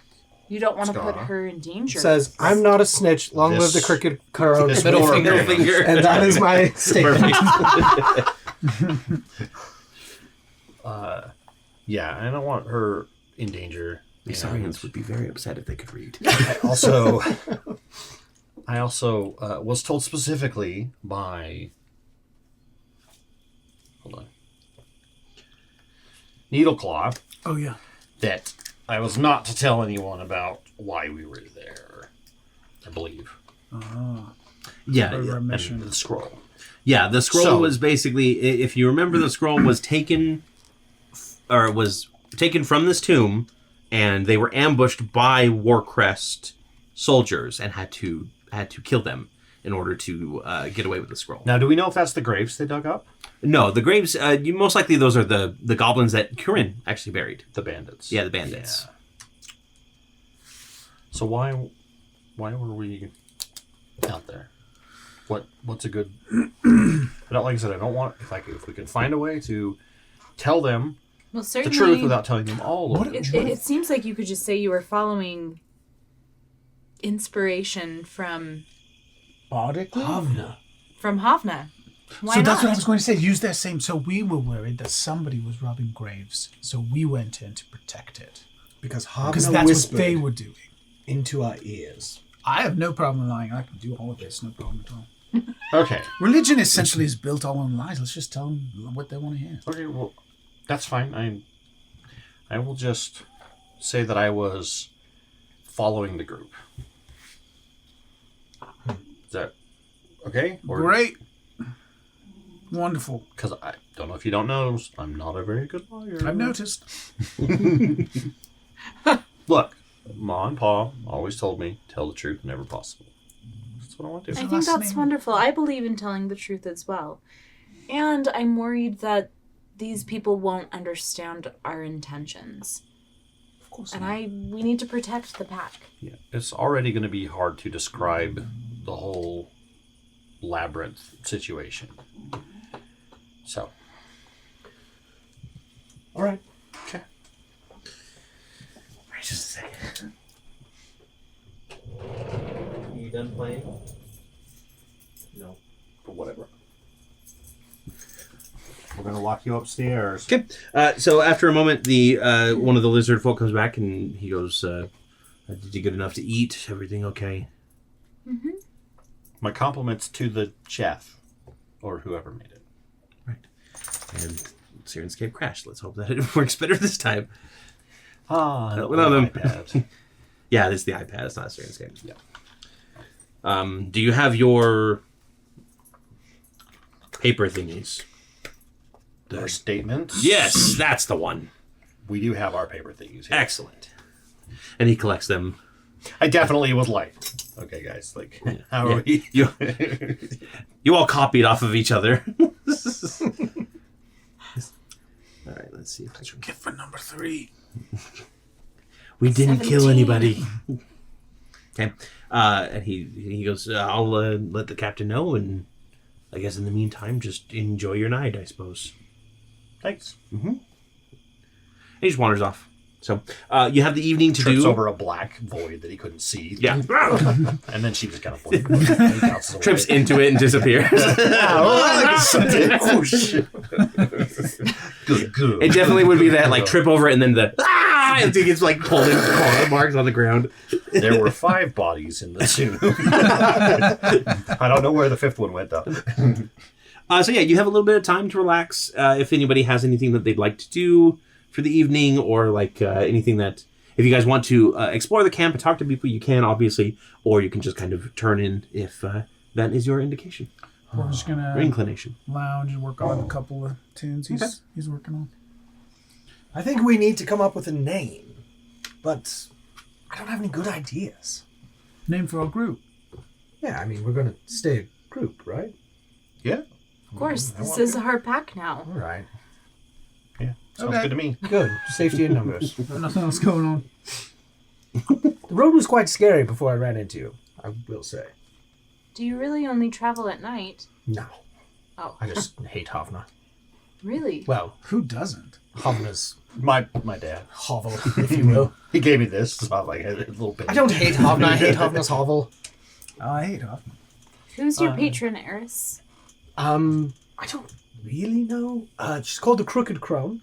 You don't want to Ska. put her in danger. It says, I'm not a snitch. Long live the cricket crow. this Middle war finger. finger. And that is my statement. Yeah, I don't want her in danger. The Syrians would be very upset if they could read. I also was told specifically by. Hold on. Needleclaw Oh, yeah. that I was not to tell anyone about why we were there. I believe. Yeah, Or yeah. a mission. The scroll. Yeah, the scroll So- was basically, if you remember, the scroll was taken from this tomb, and they were ambushed by War Crest soldiers and had to kill them in order to get away with the scroll. Now, do we know if that's the graves they dug up? No, the graves. Most likely, those are the goblins that Corinne actually buried. The bandits. Yeah, the bandits. Yeah. So why were we out there? What's a good? Like I said, I don't want if we can find a way to tell them Well, the certainly. truth without telling them all of It, it. it seems like you could just say you were following inspiration from Havna. Havna. Why So not? that's what I was going to say. Use that same. So we were worried that somebody was robbing graves. So we went in to protect it. Because Because Havna that's whispered what they were doing. into our ears. I have no problem lying. I can do all of this. No problem at all. Okay. Religion essentially is built all on lies. Let's just tell them what they want to hear. Okay. Well, that's fine. I will just say that I was following the group. Is that okay? Great. Wonderful. Because I don't know if you don't know, I'm not a very good lawyer. I've noticed. Look, Ma and Pa always told me, tell the truth whenever possible. That's what I want to do. I think last that's name? wonderful. I believe in telling the truth as well. And I'm worried that these people won't understand our intentions. Of course. And we need to protect the pack. Yeah, it's already going to be hard to describe the whole labyrinth situation. So. All right. Okay. Wait just a second. Are you done playing? No. But whatever. We're going to lock you upstairs. Okay. So after a moment, the one of the lizard folk comes back and he goes, "Did you get enough to eat? Everything okay?" Mm-hmm. My compliments to the chef or whoever made it. Right. And Syrinscape crashed. Let's hope that it works better this time. Without them. iPad. Yeah, this is the iPad. It's not Syrinscape. Yeah. Do you have your paper thingies? Our statements. Yes, that's the one. We do have our paper things here. Excellent. And he collects them. I definitely was like, okay, guys, like, how are we? You all copied off of each other. All right, let's see if I can. Get for number 3. We didn't 17. kill anybody. Okay. And he goes, I'll let the captain know, and I guess in the meantime, just enjoy your night, I suppose. Thanks. And he just wanders off. So you have the evening to Trips do. over a black void that he couldn't see. Yeah. And then she just kind of Trips into it and disappears. Oh, shit. Good. It definitely would be that, like, trip over it and then the and he gets, like, pulled in claw marks on the ground. There were 5 bodies in the tomb. I don't know where the 5th one went, though. So yeah, you have a little bit of time to relax. If anybody has anything that they'd like to do for the evening, or like anything that, if you guys want to explore the camp and talk to people, you can, obviously, or you can just kind of turn in if that is your indication We're just or gonna inclination. lounge and work on a couple of tunes he's working on. I think we need to come up with a name, but I don't have any good ideas. Name for our group. Yeah, I mean, we're going to stay a group, right? Yeah. Of course, this is our pack now. All right. Yeah. Sounds Okay. good to me. Good. Safety in numbers. Nothing else going on. The road was quite scary before I ran into you, I will say. Do you really only travel at night? No. Oh, I just hate Havna. really? Well, Who doesn't? Havna's My dad. hovel, if you will. He gave me this, so I'm like a little bit. I don't hate Havna, I hate Havna's hovel. Oh, I hate Hoffman. Who's your patron, Eris? I don't really know. She's called the Crooked Crone.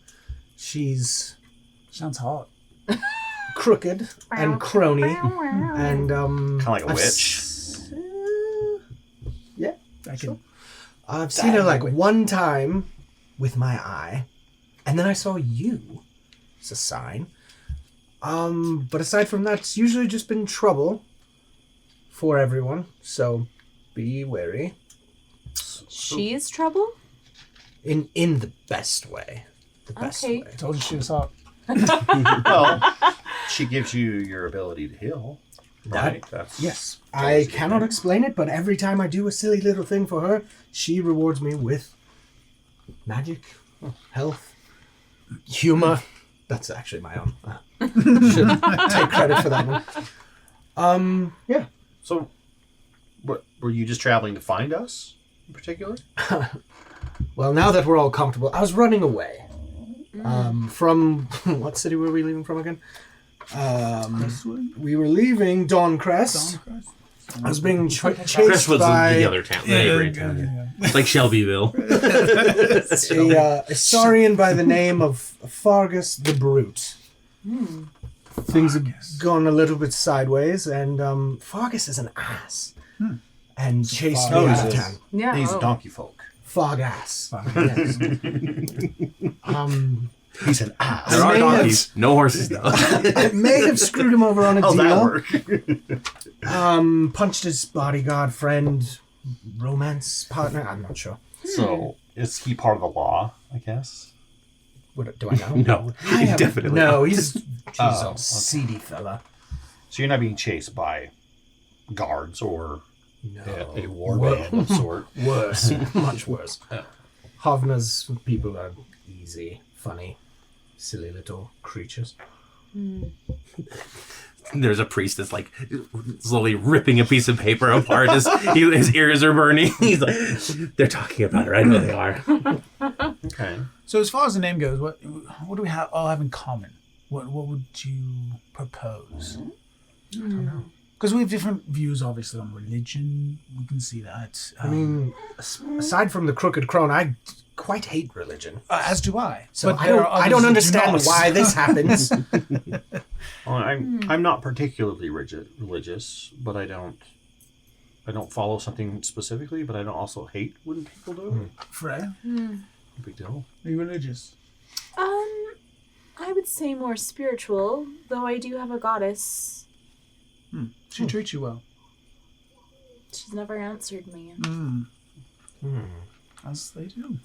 She's Sounds hot. crooked and crony. And, Kind of like a I've witch. Yeah. I can. I've seen her like one time with my eye, and then I saw you. It's a sign. But aside from that, it's usually just been trouble for everyone. So be wary. She's trouble? In the best way. The best Okay. way. Told you she was hot. Well, she gives you your ability to heal. Right? That's Yes. I cannot explain it, but every time I do a silly little thing for her, she rewards me with magic, health, humor. That's actually my own. Should take credit for that one. Yeah. So, were you just traveling to find us in particular? Well, now that we're all comfortable, I was running away. From what city were we leaving from again? We were leaving Dawncrest. I was being chased Crest was by the other town, the neighboring town. It's like Shelbyville. a Saurian by the name of Fargus the Brute. Things have gone a little bit sideways, and Fargus is an ass. And chased me out of town. Yeah. He's oh. donkey folk. Fargas. Yes. He's an ass. There are may have- donkeys, no horses though. I may have screwed him over on a How's that deal. work? Punched his bodyguard friend, romance partner. I'm not sure. So, is he part of the law, I guess? What do I know? No, I have- definitely No, not. he's Oh, a seedy fella. So you're not being chased by guards or No. a war band of sort? Worse. Much worse. Oh. Havna's people are easy, funny, silly little creatures. There's a priest that's like slowly ripping a piece of paper apart. His ears are burning. He's like, they're talking about her. I know they are. Okay. So as far as the name goes, what do we all have in common? What would you propose? I don't know. Because we have different views, obviously, on religion. We can see that. I mean, aside from the Crooked Crone, I quite hate religion. As do I. So But I there don't, are I others don't that do understand not. why this happens. Well, I'm not particularly religious, but I don't follow something specifically, but I don't also hate when people do it. Freya, Big deal. are you religious? I would say more spiritual, though I do have a goddess. She treats you well. She's never answered me. As they do.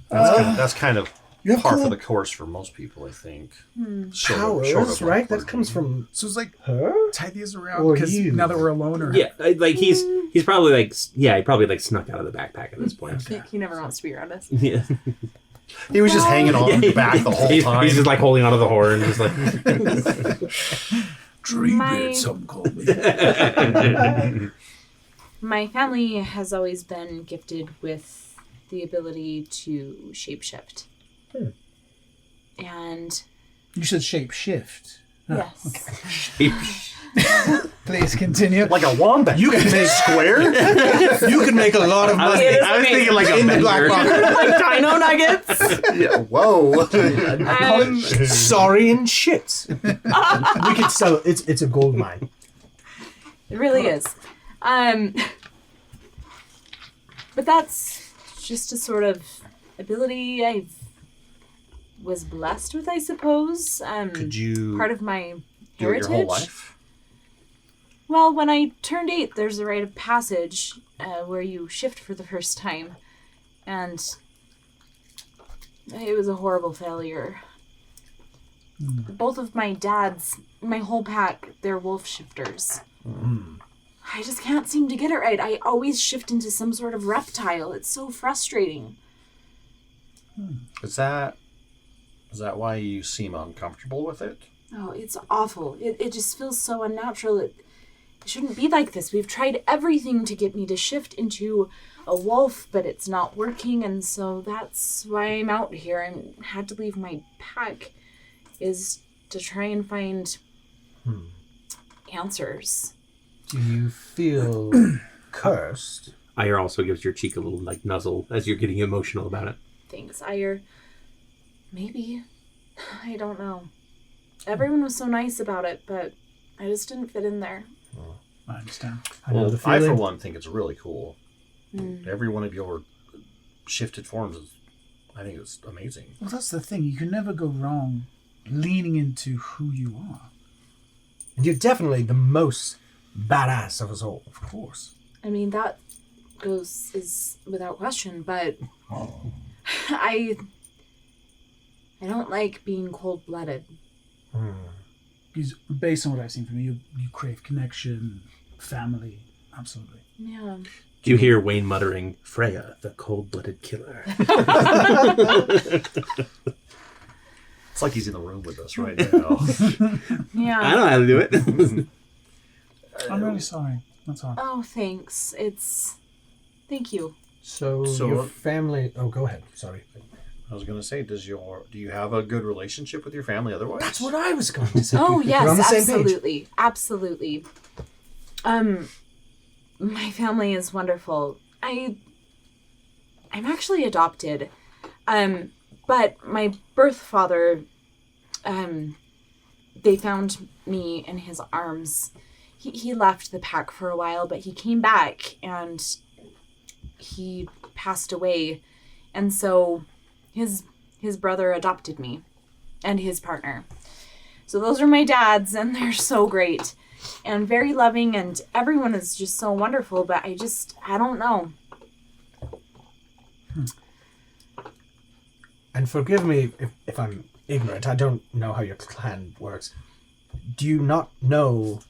That's kind of You have par cool for the course for most people, I think. powers, Short of right? like That comes from So it's like her? Tithia's around Or because you. now that we're alone, or Yeah, like he's probably like he probably like snuck out of the backpack at this point. He never wants to be around us. Yeah, He was just hanging on the back the whole time. he's just like holding onto the horn, just like. Dreambeard, some call me. My family has always been gifted with the ability to shapeshift. And You should shape shift. yes. Please continue. Like a wombat. You can make square? You can make a lot of money I was thinking like a in the black bender. market. Like dino nuggets. Yeah, whoa. Sorry and shit. We could sell it. It's a gold mine. It really is. But that's just a sort of ability I was blessed with, I suppose. Could you Part of my do it heritage. your whole life? Well, when I turned 8, there's a rite of passage where you shift for the first time. And it was a horrible failure. Both of my dads, my whole pack, they're wolf shifters. I just can't seem to get it right. I always shift into some sort of reptile. It's so frustrating. Is that why you seem uncomfortable with it? Oh, it's awful. It just feels so unnatural. It shouldn't be like this. We've tried everything to get me to shift into a wolf, but it's not working, and so that's why I'm out here and had to leave my pack, is to try and find answers. Do you feel cursed? Ire also gives your cheek a little like nuzzle as you're getting emotional about it. Thanks, Ire. Maybe. I don't know. Everyone was so nice about it, but I just didn't fit in there. I understand. I know the I, for feeling. one, think it's really cool. Every one of your shifted forms I think it's amazing. Well, that's the thing. You can never go wrong leaning into who you are. And you're definitely the most badass of us all. Of course. I mean, that is without question, but I don't like being cold-blooded. Because based on what I've seen from you, you crave connection, family. Absolutely. Yeah. Do you hear Wayne muttering, Freya, the cold-blooded killer? It's like he's in the room with us right now. Yeah. I know how to do it. I'm really sorry. That's all. Oh, thanks. Thank you. So your family... Oh, go ahead. Sorry. I was going to say, do you have a good relationship with your family otherwise? That's what I was going to say. Oh, yes, We're on the same absolutely. page. Absolutely. My family is wonderful. I'm actually adopted. But my birth father, they found me in his arms. He left the pack for a while, but he came back and he passed away. And so his brother adopted me and his partner. So those are my dads, and they're so great and very loving, and everyone is just so wonderful, but I don't know. And forgive me if I'm ignorant. I don't know how your clan works. Do you not know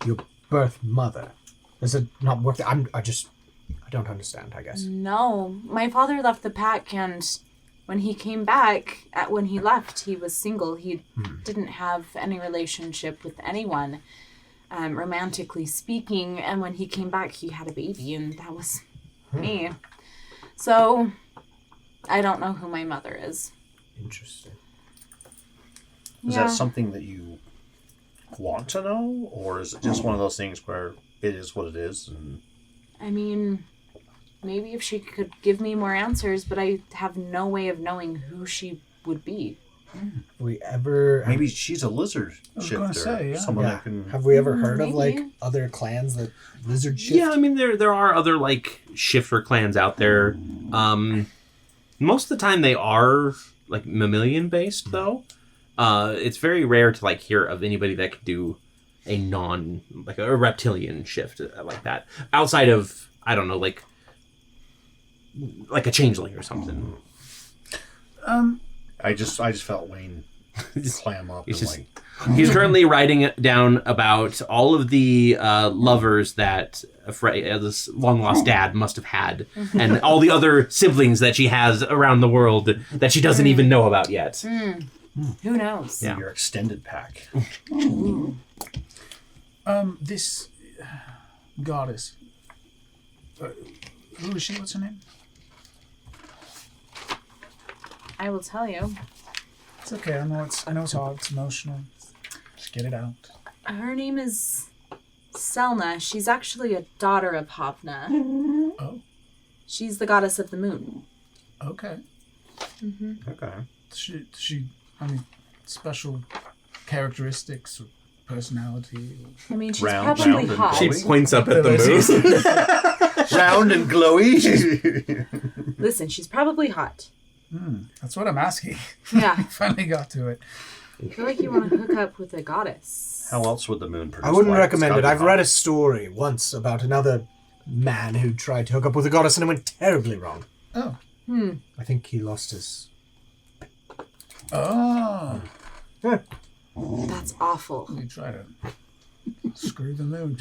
your birth mother? Does it not work? I don't understand, I guess. No, my father left the pack, and when he came back, when he left, he was single. He didn't have any relationship with anyone, romantically speaking. And when he came back, he had a baby, and that was me. So, I don't know who my mother is. Interesting. Is that something that you want to know, or is it just one of those things where it is what it is? And I mean, maybe if she could give me more answers, but I have no way of knowing who she would be. We ever maybe she's a lizard was shifter. gonna say, yeah. Someone yeah. that can. Have we ever heard of Maybe. like other clans that lizard shift? Yeah, I mean there are other like shifter clans out there. Most of the time they are like mammalian based though. It's very rare to like hear of anybody that could do a like a reptilian shift like that outside of, I don't know, like a changeling or something. I just felt Wayne clam up. He's And just- like, He's currently writing down about all of the lovers that this long lost dad must have had, and all the other siblings that she has around the world that she doesn't even know about yet. Who knows? Yeah. your extended pack. This goddess. Who is she? What's her name? I will tell you. It's okay. I know it's hard. It's emotional. Just get it out. Her name is Selna. She's actually a daughter of Havna. Oh, She's the goddess of the moon. okay. Okay. She. I mean, special characteristics or personality. I mean, she's Round, probably round, and hot. She points up at the moon. Round and glowy. Listen, she's probably hot. That's what I'm asking. Yeah. Finally got to it. I feel like you want to hook up with a goddess. How else would the moon produce I wouldn't light? recommend It's it. gotta I've be read hot. a story once about another man who tried to hook up with a goddess and it went terribly wrong. Oh. I think he lost his... Oh. That's awful. You try to screw the moon.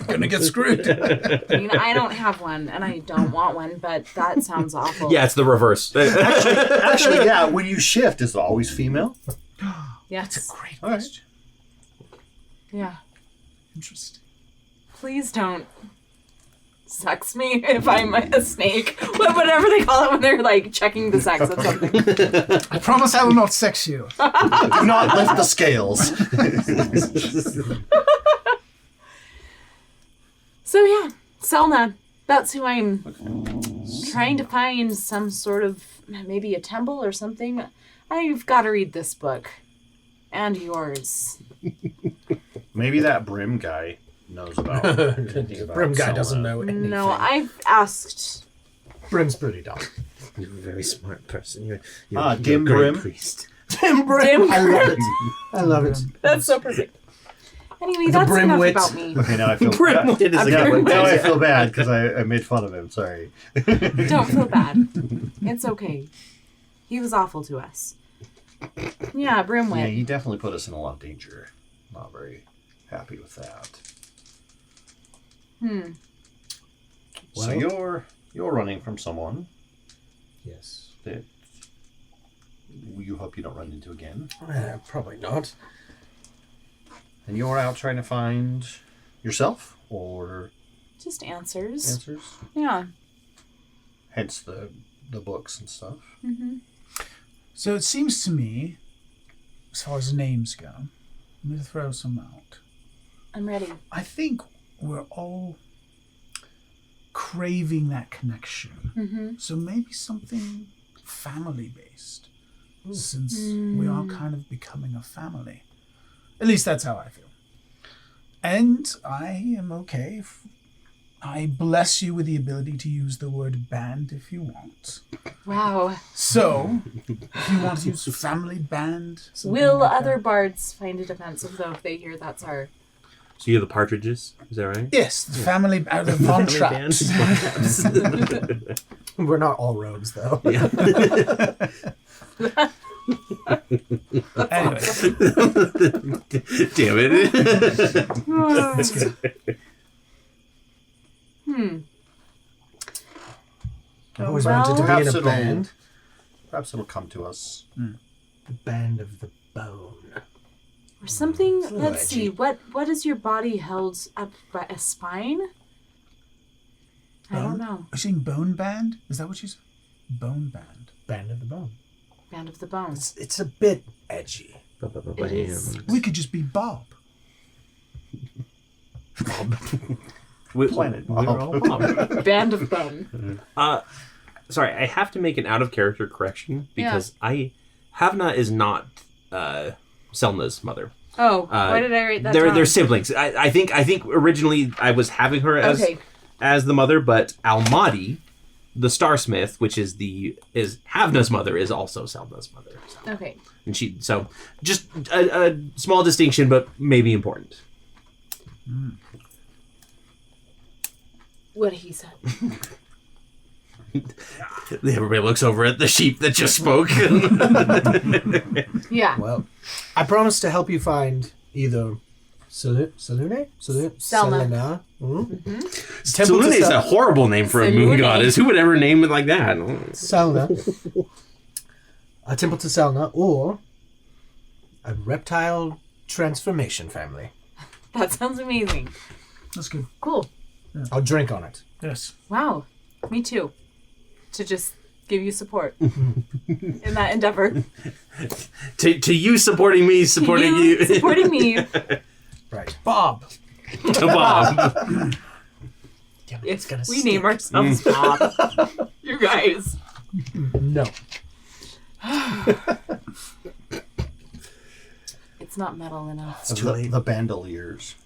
Gonna get screwed. I mean, I don't have one, and I don't want one, but that sounds awful. Yeah, it's the reverse. Actually, yeah. When you shift, is it always female? Yes. Great All right. question. Yeah. Interesting. Please don't sex me if I'm a snake. Whatever they call it when they're like checking the sex of something. I promise I will not sex you. Do not lift the scales. So yeah, Selna. That's who I'm trying to find some sort of, maybe a temple or something. I've got to read this book. And yours. Maybe that Brim guy knows about. Brim guy doesn't know anything. No, I've asked. Brim's pretty dumb. You're a very smart person. You're Dim a great Brim. priest. Tim Brim! I love it. I love it. That's so perfect. Anyway, The that's enough Brimwit. about me. Okay, now I feel Brim bad. Wit is a Yeah, good one. now I feel bad because I made fun of him. Sorry. Don't feel bad. It's okay. He was awful to us. Yeah, Brimwit. Yeah, he definitely put us in a lot of danger. Not very happy with that. So you're running from someone Yes. that you hope you don't run into again, Probably not. and you're out trying to find yourself or Just answers. answers. Yeah. Hence the books and stuff. So it seems to me, as far as names go, I'm going to throw some out. I'm ready. I think we're all craving that connection. So maybe something family-based, since we are kind of becoming a family. At least that's how I feel. And I am okay if I bless you with the ability to use the word band if you want. Wow. So, if you want to use family band, something Will like other that. bards find it offensive, though, if they hear that's our... So you're the partridges, is that right? Yes, the family the Von Family Trapps. band. We're not all rogues, though. Anyway, Damn it. that's good. I always Well- wanted to be in Perhaps a it'll- band. Perhaps it'll come to us. The band of the bone. Or something. It's a little Let's see. edgy. What is your body held up by a spine? I don't know. Are you saying bone band? Is that what you said? Bone band. Band of the bone. Band of the bones. It's a bit edgy. It is. We could just be Bob. Planet. We're all Bob. Band of bone. Sorry, I have to make an out of character correction because Havna is not Selna's mother. Oh, why did I write that They're down? siblings. I think originally I was having her as the mother, but Almaty, the Starsmith, which is Havna's mother, is also Selna's mother. So. Okay. And so just a small distinction, but maybe important. What he said. Everybody looks over at the sheep that just spoke. Yeah. Well, I promise to help you find either Selena? Selna. Selune is a horrible name for a moon Selune. goddess. Who would ever name it like that? Selna. A temple to Selna, or a reptile transformation family. That sounds amazing. That's good. Cool. I'll drink on it. Yes. Wow. Me too. To just give you support in that endeavor. To you supporting me, supporting you. Supporting me. Right. Bob. To Bob. If we name ourselves Bob. You guys. No. It's not metal enough. The bandoliers.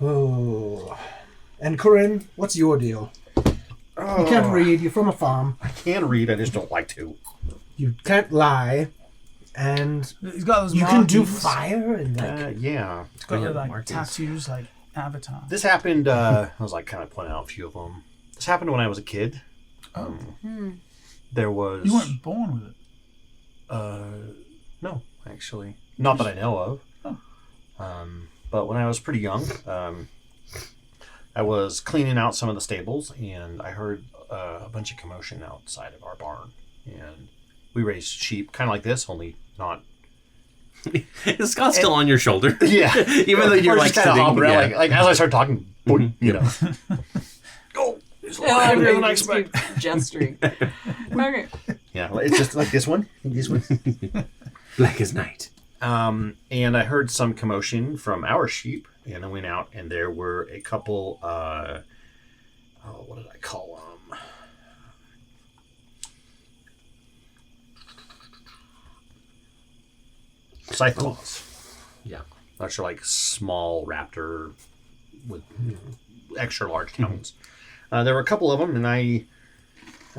Oh. And Corinne, what's your deal? You can't read. You're from a farm. I can read, I just don't like to. You can't lie. And He's got those you can do markings. fire and like... Yeah. He's got Yeah, like markings. tattoos like Avatar. This happened, I was like kind of pointing out a few of them. This happened when I was a kid. Oh. There was... You weren't born with it. No, actually. Not that I know of. Oh. But when I was pretty young, I was cleaning out some of the stables, and I heard a bunch of commotion outside of our barn. And we raised sheep, kind of like this, only not... Is Scott still on your shoulder? Yeah. Even though you're Or like just kinda sitting. hopping around, Yeah. like as I started talking, you know. Oh, there's a lot heavier than I just expect. keep gesturing. Okay. Yeah, it's just like this one. This one. Black as night. And I heard some commotion from our sheep, and I went out, and there were a couple, what did I call them? Scythe claws. Yeah. Those are like small raptor with extra large talons. There were a couple of them, and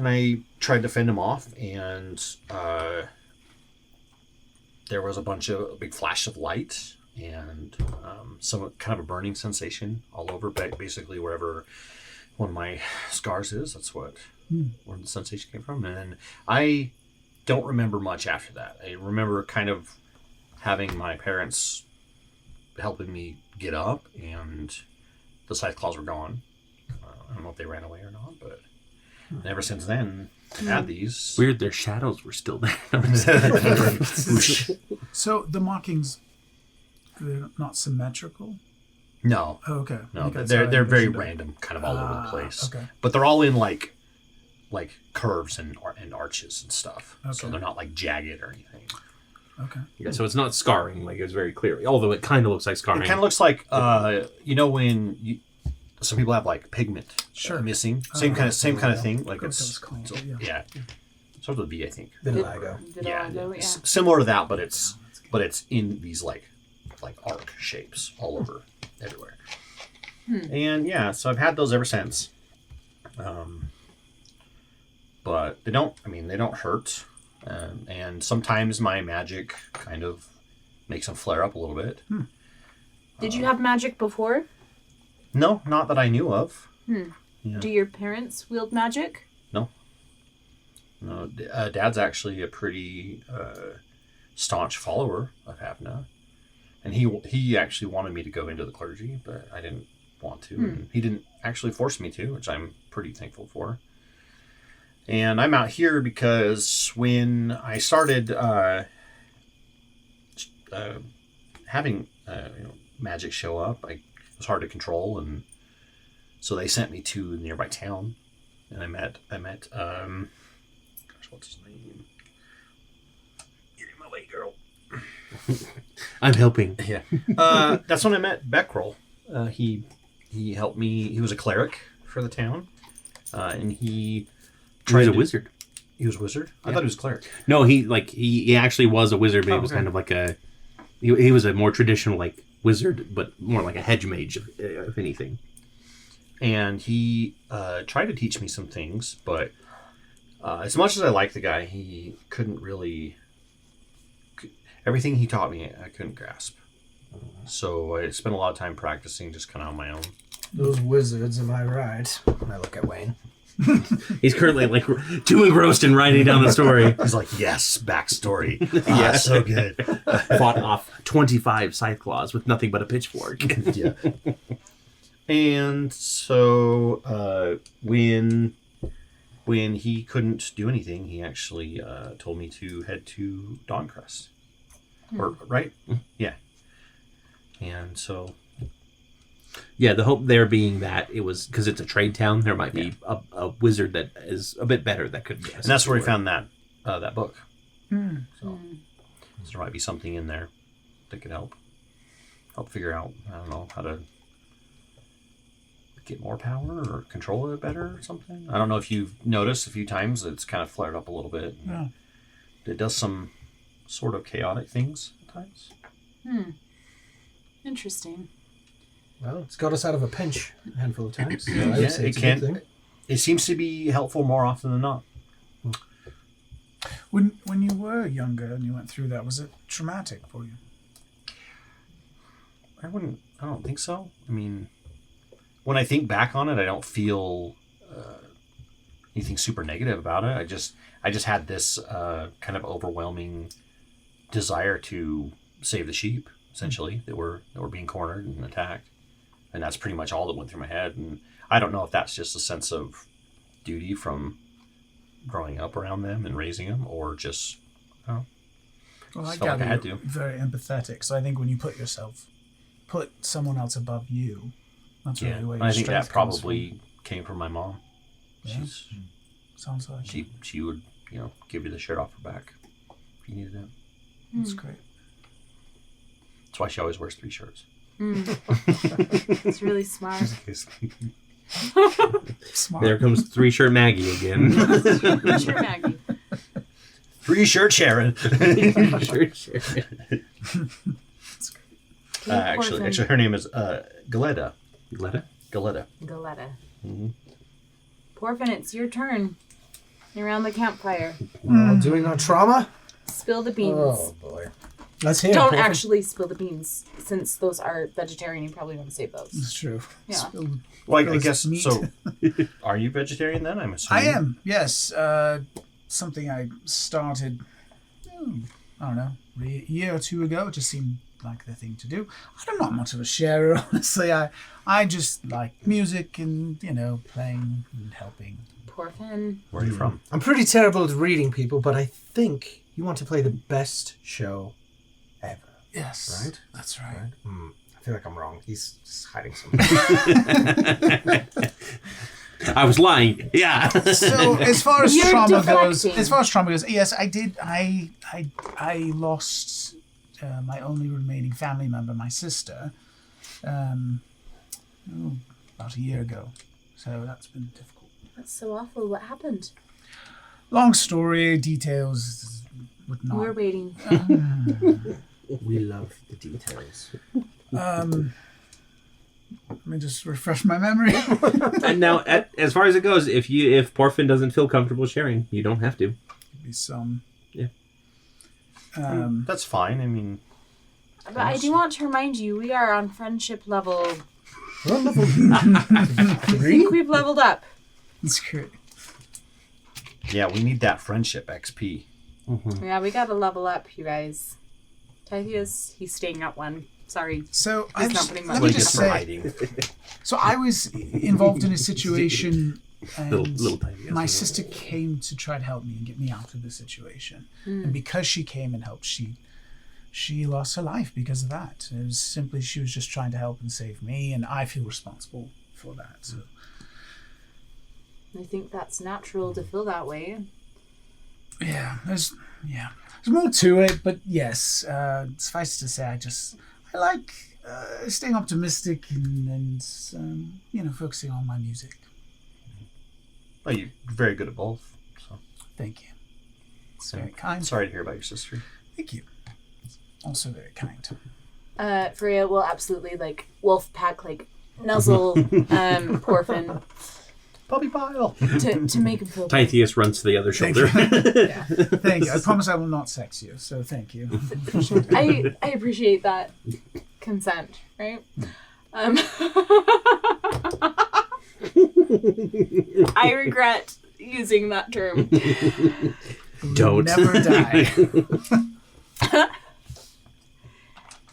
I tried to fend them off, and there was a big flash of light, and some kind of a burning sensation all over, basically wherever one of my scars is. That's where the sensation came from. And I don't remember much after that. I remember kind of having my parents helping me get up, and the scythe claws were gone. I don't know if they ran away or not, but ever since then, I've had these. Weird, their shadows were still there. So the markings, they're not symmetrical? No, Oh, okay. no, I think that's they're how I very envisioned it. random, kind of all over the place. Okay. But they're all in like curves and arches and stuff. So Okay. they're not like jagged or anything. Okay. Yeah, so it's not scarring, like it was very clear. Although it kind of looks like scarring. It kind of looks like when some people have like pigment missing, same kind of thing. Like That's it's what it's called, so- yeah. starts with a V, I think. Vitiligo. Vitiligo, yeah. Similar to that, but it's in these like arc shapes all over everywhere. And yeah, so I've had those ever since. But they don't hurt. And sometimes my magic kind of makes them flare up a little bit. Did you have magic before? No, not that I knew of. Yeah. Do your parents wield magic? No. Dad's actually a pretty staunch follower of Havna. And he actually wanted me to go into the clergy, but I didn't want to. And he didn't actually force me to, which I'm pretty thankful for. And I'm out here because when I started having magic show up, it was hard to control, and so they sent me to a nearby town, and I met gosh, what's his name? Get in my way, girl. I'm helping. Yeah. That's when I met Beckrell. He helped me. He was a cleric for the town, and he He's a wizard. He was a wizard? I thought he was a cleric. No, he actually was a wizard, but he was kind of like he was a more traditional like wizard, but more like a hedge mage, if anything. And he tried to teach me some things, but as much as I liked the guy, he couldn't really... Everything he taught me, I couldn't grasp. So I spent a lot of time practicing just kind of on my own. Those wizards, am I right? I look at Wayne. He's currently like too engrossed in writing down the story. He's like, yes, backstory. Yeah, so good. Fought off 25 scythe claws with nothing but a pitchfork. Yeah. And so when he couldn't do anything, he actually told me to head to War Crest. Or right? Yeah. And so yeah, the hope there being that it was because it's a trade town, there might be a wizard that is a bit better that could. And that's where he found that book. So there might be something in there that could help figure out, I don't know, how to get more power or control it better or something. I don't know if you've noticed a few times it's kind of flared up a little bit. Yeah. It does some sort of chaotic things at times. Interesting. Well, it's got us out of a pinch a handful of times. So I Yeah, would say it it's a can. good thing. It seems to be helpful more often than not. When you were younger and you went through that, was it traumatic for you? I don't think so. I mean, when I think back on it, I don't feel anything super negative about it. I just had this kind of overwhelming desire to save the sheep, essentially, that were being cornered and attacked. And that's pretty much all that went through my head. And I don't know if that's just a sense of duty from growing up around them and raising them, or just, Well, I Just felt like I gather had you're to. very empathetic. So I think when you put someone else above you, that's yeah. really where And your I think that strength comes probably came from my mom. Yeah. She's Sounds like she would, give you the shirt off her back if you needed it. that's great. That's why she always wears 3 shirts. It's really smart. Smart. There comes 3-shirt Maggie again. Sure, Maggie. 3 shirt Sharon. Sure. Actually, her name is Galetta. Letta? Galetta. Galetta. Porfin, it's your turn. You're around the campfire. Well, doing our trauma? Spill the beans. Oh, boy. Let's hear Don't it. actually spill the beans, since those are vegetarian. You probably want to save those. It's true. Yeah. Spilled- Well, I Roast guess meat. so. Are you vegetarian then? I'm assuming. I am, yes. Something I started, I don't know, a year or 2 ago. It just seemed like the thing to do. I'm not much of a sharer, honestly. I just like music and, playing and helping. Porfin. Where are you from? I'm pretty terrible at reading people, but I think you want to play the best show ever. Yes. Right? That's right. I feel like I'm wrong. He's just hiding something. I was lying. Yeah. So as far as You're trauma deflecting. goes, yes, I did. I lost my only remaining family member, my sister, about a year ago. So that's been difficult. That's so awful. What happened? Long story, details would not. We're waiting. We love the details. Let me just refresh my memory. And now, as far as it goes, if Porfin doesn't feel comfortable sharing, you don't have to. Be some. Yeah. That's fine. I mean, But I do want to remind you, we are on friendship level. I think we've leveled up. That's great. yeah, we need that friendship XP. Yeah, we gotta level up, you guys. Tytheus, he's staying at 1. Sorry. So He's I not just, putting let much me Like just for say, hiding. so I was involved in a situation And Little tiny, my yes. sister came to try to help me and get me out of the situation. And because she came and helped, she lost her life because of that. It was simply she was just trying to help and save me, and I feel responsible for that. So. I think that's natural to feel that way. Yeah, there's more to it, but yes, suffice to say, I like staying optimistic and focusing on my music. Well, you're very good at both. So Thank you. It's very kind. sorry to hear about your sister. Thank you. It's also very kind. Freya will absolutely wolf pack nuzzle Porfin Puppy pile. to make him feel better. Tithius runs to the other shoulder. Thank you. I promise I will not sex you, so thank you. I appreciate that consent, right? I regret using that term. Don't. Never die.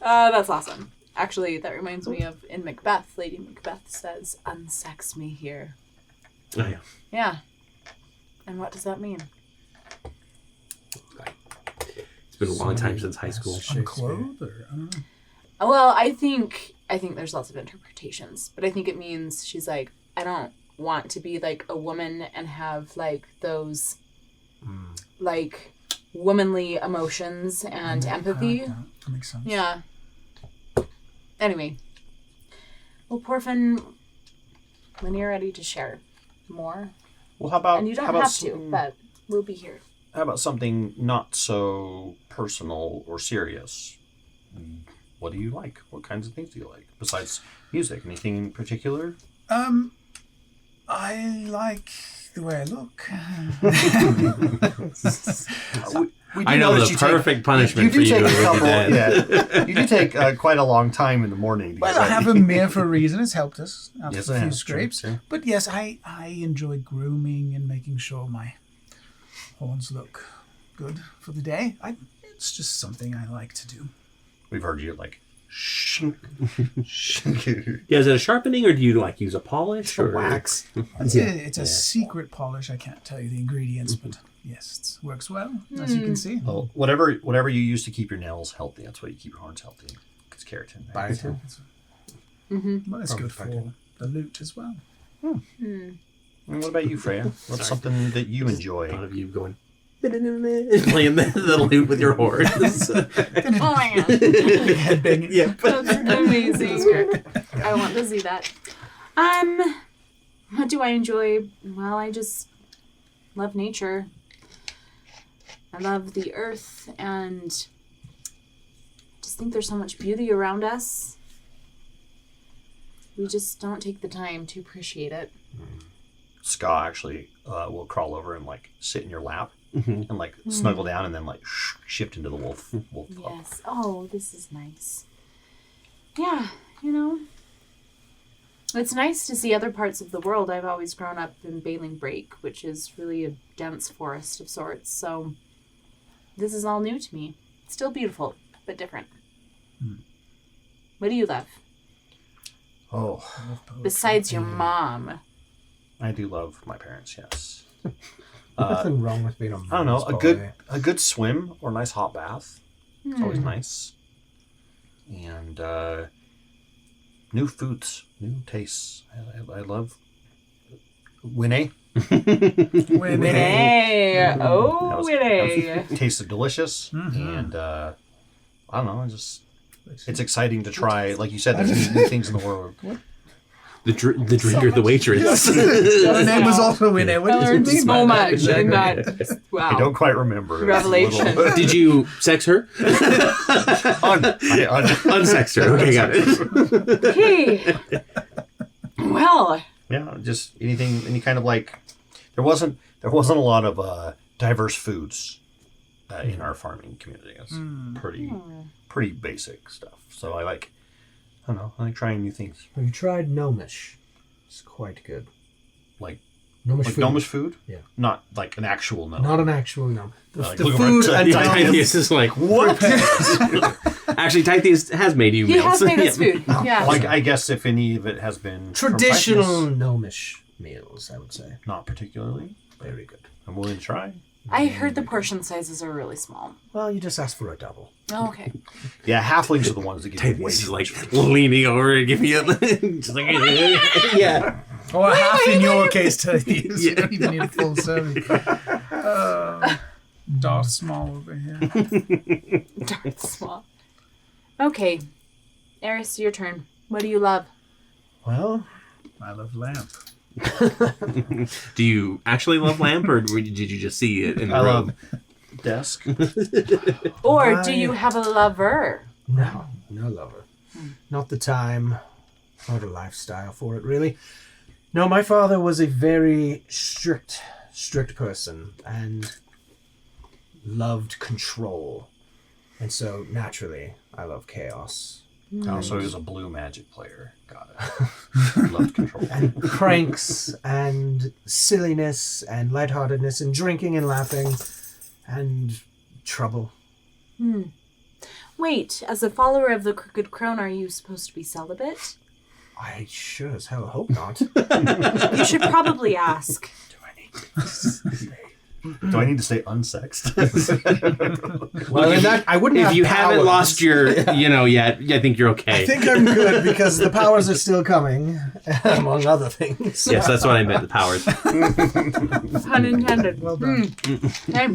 That's awesome. Actually, that reminds me of in Macbeth, Lady Macbeth says, "Unsex me here." Oh, yeah. Yeah. And what does that mean? It's been a long time since high school. Unclothed, or I don't know. Well, I think there's lots of interpretations, but I think it means she's like, I don't want to be a woman and have those womanly emotions and empathy. That makes sense. Yeah. Anyway. Well, Porfin, when you're ready to share more, Well, how about and you don't how about have to, but we'll be here. How about something not so personal or serious? What do you like? What kinds of things do you like besides music? Anything in particular? I like the way I look. We do I know that the you perfect punishment for do you. take a would be couple. dead. Yeah, you do take quite a long time in the morning. To Well, get I have ready. a mirror for a reason. It's helped us after Yes, a it few has. scrapes. True. But yes, I enjoy grooming and making sure my horns look good for the day. It's just something I like to do. We've heard you shink. Yeah, is it a sharpening or do you use a polish or Wax. It's a secret polish. I can't tell you the ingredients, but yes, it works well, as you can see. Well, whatever you use to keep your nails healthy, that's why you keep your horns healthy. It's keratin. Biotin. Well, it's good Probably for the loot as well. And what about you, Freya? What's something that you enjoy? Thought of you going playing the lute with your horns. Oh my god. Headbanging. Yeah. That's amazing. I want to see that. What do I enjoy? Well, I just love nature. I love the earth and just think there's so much beauty around us. We just don't take the time to appreciate it. Ska actually will crawl over and sit in your lap and snuggle down and then shift into the wolf pup. Yes. Oh, this is nice. Yeah, it's nice to see other parts of the world. I've always grown up in Bailing Break, which is really a dense forest of sorts. So this is all new to me. Still beautiful, but different. What do you love? Oh, Besides your mom. I do love my parents. Yes. Nothing wrong with being a I don't know, mama's boy. a good swim or a nice hot bath. It's always nice. And new foods, new tastes. I love Winnie. Winnie. Oh, Winnie. Tasted delicious, and I don't know. It's exciting to try. Like you said, there's new things in the world. The drinker, the waitress. Her name was also Winnie. I learned so much in that. Wow. I don't quite remember. Revelation. It's a little- Did you sex her? I Unsexed her. Okay, got it. Okay. Well. Yeah, just any kind of there wasn't a lot of diverse foods in our farming community. It's pretty basic stuff. So I like trying new things. Have you tried gnomish? It's quite good. Like Gnomish food. gnomish food? Yeah. Not like an actual gnome. Not an actual gnome. The The food and Tithius is like, what? actually, Tithius has made you He meals. has made us food. Yeah. Like I guess if any of it has been from traditional Tithius. gnomish meals, I would say. Not particularly. Very good. I'm willing to try. I heard the portion sizes are really small. Well, you just ask for a double. Oh, okay. Yeah, halflings are the ones that give you way He's too like much. leaning over and giving you just like, yeah. Or half in your case, Teddy. Yeah. You don't even need a full serving. Darth Small over here. Darth Small. Okay. Eris, your turn. What do you love? Well, I love lamp. Do you actually love lamp, or did you just see it in the I room? love desk. Or I- do you have a lover? no lover. Not the time or the lifestyle for it, really. No, my father was a very strict person and loved control. And so, naturally, I love chaos. Oh, so he was a blue magic player. Got it. Loved control. And pranks and silliness and lightheartedness and drinking and laughing and trouble. Wait, as a follower of the Crooked Crone, are you supposed to be celibate? I sure as hell hope not. You should probably ask. Do I need to stay unsexed? Well, in that, I wouldn't If have you haven't powers. lost your, yet, I think you're okay. I think I'm good because the powers are still coming, among other things. Yes, that's what I meant. The powers. Pun intended. Well done. Okay.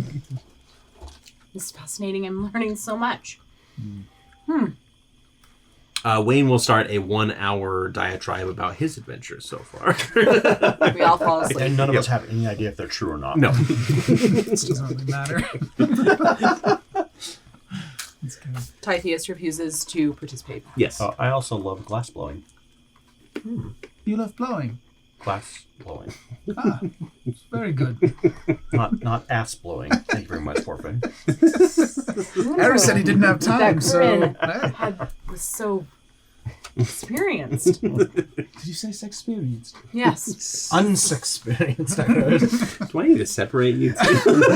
This is fascinating. I'm learning so much. Wayne will start a 1-hour diatribe about his adventures so far. We all fall asleep. And none of us have any idea if they're true or not. No. This doesn't really matter. That's good. Tytheus refuses to participate. Yes. I also love glass blowing. You love blowing. Glass blowing. Ah, very good. Not ass blowing. Thank you very much, Forfeit. Eris said he didn't have time, That so grin. hey. Was so experienced. Did you say sex experienced? Yes. Unsexperienced, I heard. Do I need to separate you two? We're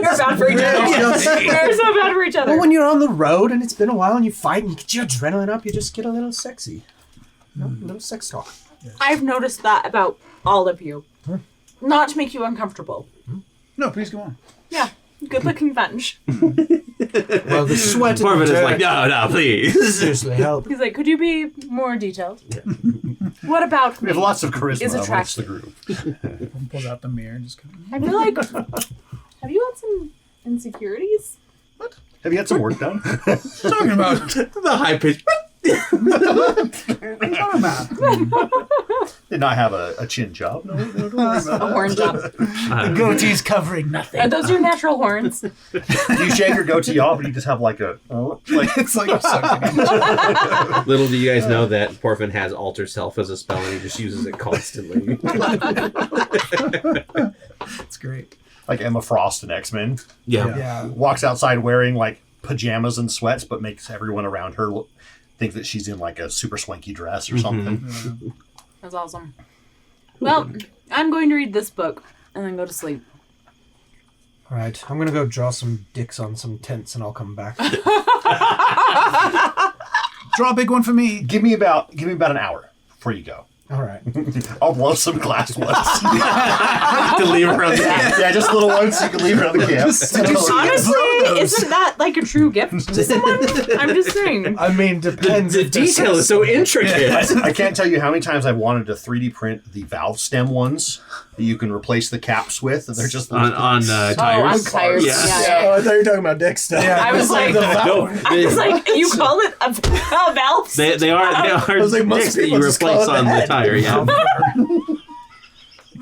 bad for each other. We're so bad for each other. Well, when you're on the road and it's been a while and you fight and you get your adrenaline up, you just get a little sexy. A little sex talk. I've noticed that about all of you. Not to make you uncomfortable. No, please go on. Yeah. Good looking bunch. Well, the sweat Part and of the it is dirt like, no, please. seriously help. He's like, could you be more detailed? What about We me? have lots of charisma Is amongst the attractive. group. Pulls out the mirror and just kind of... I feel like. Have you had some insecurities? Have you had some work done? What are you talking about? The high pitch. What are you talking about? Did not have a chin job. No, don't worry about A horn job. The goatee's covering nothing. Are those your natural horns? it. You shave your goatee off, and you just have like a like. It's like you're sucking it. Little do you guys know that Porfin has alter self as a spell and he just uses it constantly. It's great. Like Emma Frost in X-Men. Yeah. Yeah. Walks outside wearing like pajamas and sweats, but makes everyone around her think that she's in like a super swanky dress or something. That's awesome. Well, I'm going to read this book and then go to sleep. All right, I'm gonna go draw some dicks on some tents and I'll come back. Draw a big one for me. Give me about an hour before you go. All right. I'll blow some glass ones. To leave around the Yeah, just little ones you can leave around the camp. Honestly, isn't that like a true gift to someone? I'm just saying. I mean, depends. The if they're detail is so intricate. I can't tell you how many times I've wanted to 3D print the valve stem ones that you can replace the caps with. And they're just on Oh, tires. I'm tired. Yeah. Oh, I thought you were talking about dick stuff. I was like, No, I was like, you call it a valve? they are was like, most dicks that people you just replace call it on the the head. tire. Yeah.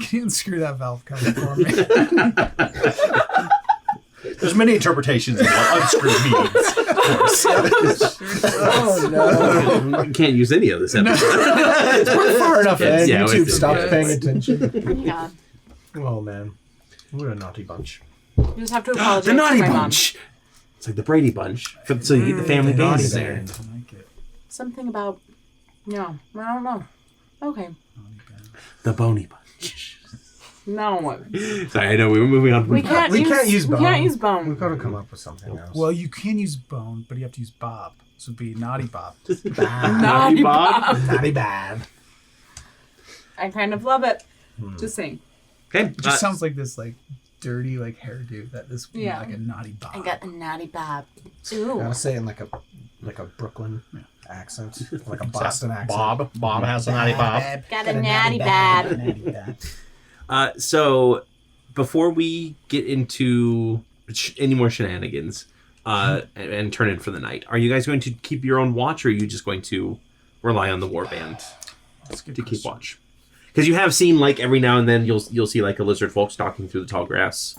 Can you unscrew that valve cover for me? There's many interpretations of what unscrewed means. Oh no. You can't use any of this episode. We're far enough in. Yeah, YouTube it's- stopped yeah, paying it's- attention. Yeah. Oh man, we're a naughty bunch. You just have to apologize The naughty to my bunch. It's like the Brady Bunch. So you get the family the baby naughty there. I like it. mom. Something about, I don't know. Okay. The Bony Bunch. No. Sorry, I know we were moving on. We can't We use, can't use We bone. can't use We've bone. got to come up with something else. Well, you can use bone, but you have to use Bob. So it'd be Naughty Bob. bad. Naughty Bob. Naughty bad. I kind of love it. Just saying. Okay. It just sounds like this like dirty like hairdo that this Yeah. like a naughty bob. I got the naughty bob. I Ooh. gotta say it in like a Brooklyn accent, like a Boston accent. Bob has a natty bob. Got a natty bob. Natty bob. So before we get into any more shenanigans and turn in for the night, are you guys going to keep your own watch, or are you just going to rely on the warband to keep watch? Because you have seen, like, every now and then you'll see like a lizard folk stalking through the tall grass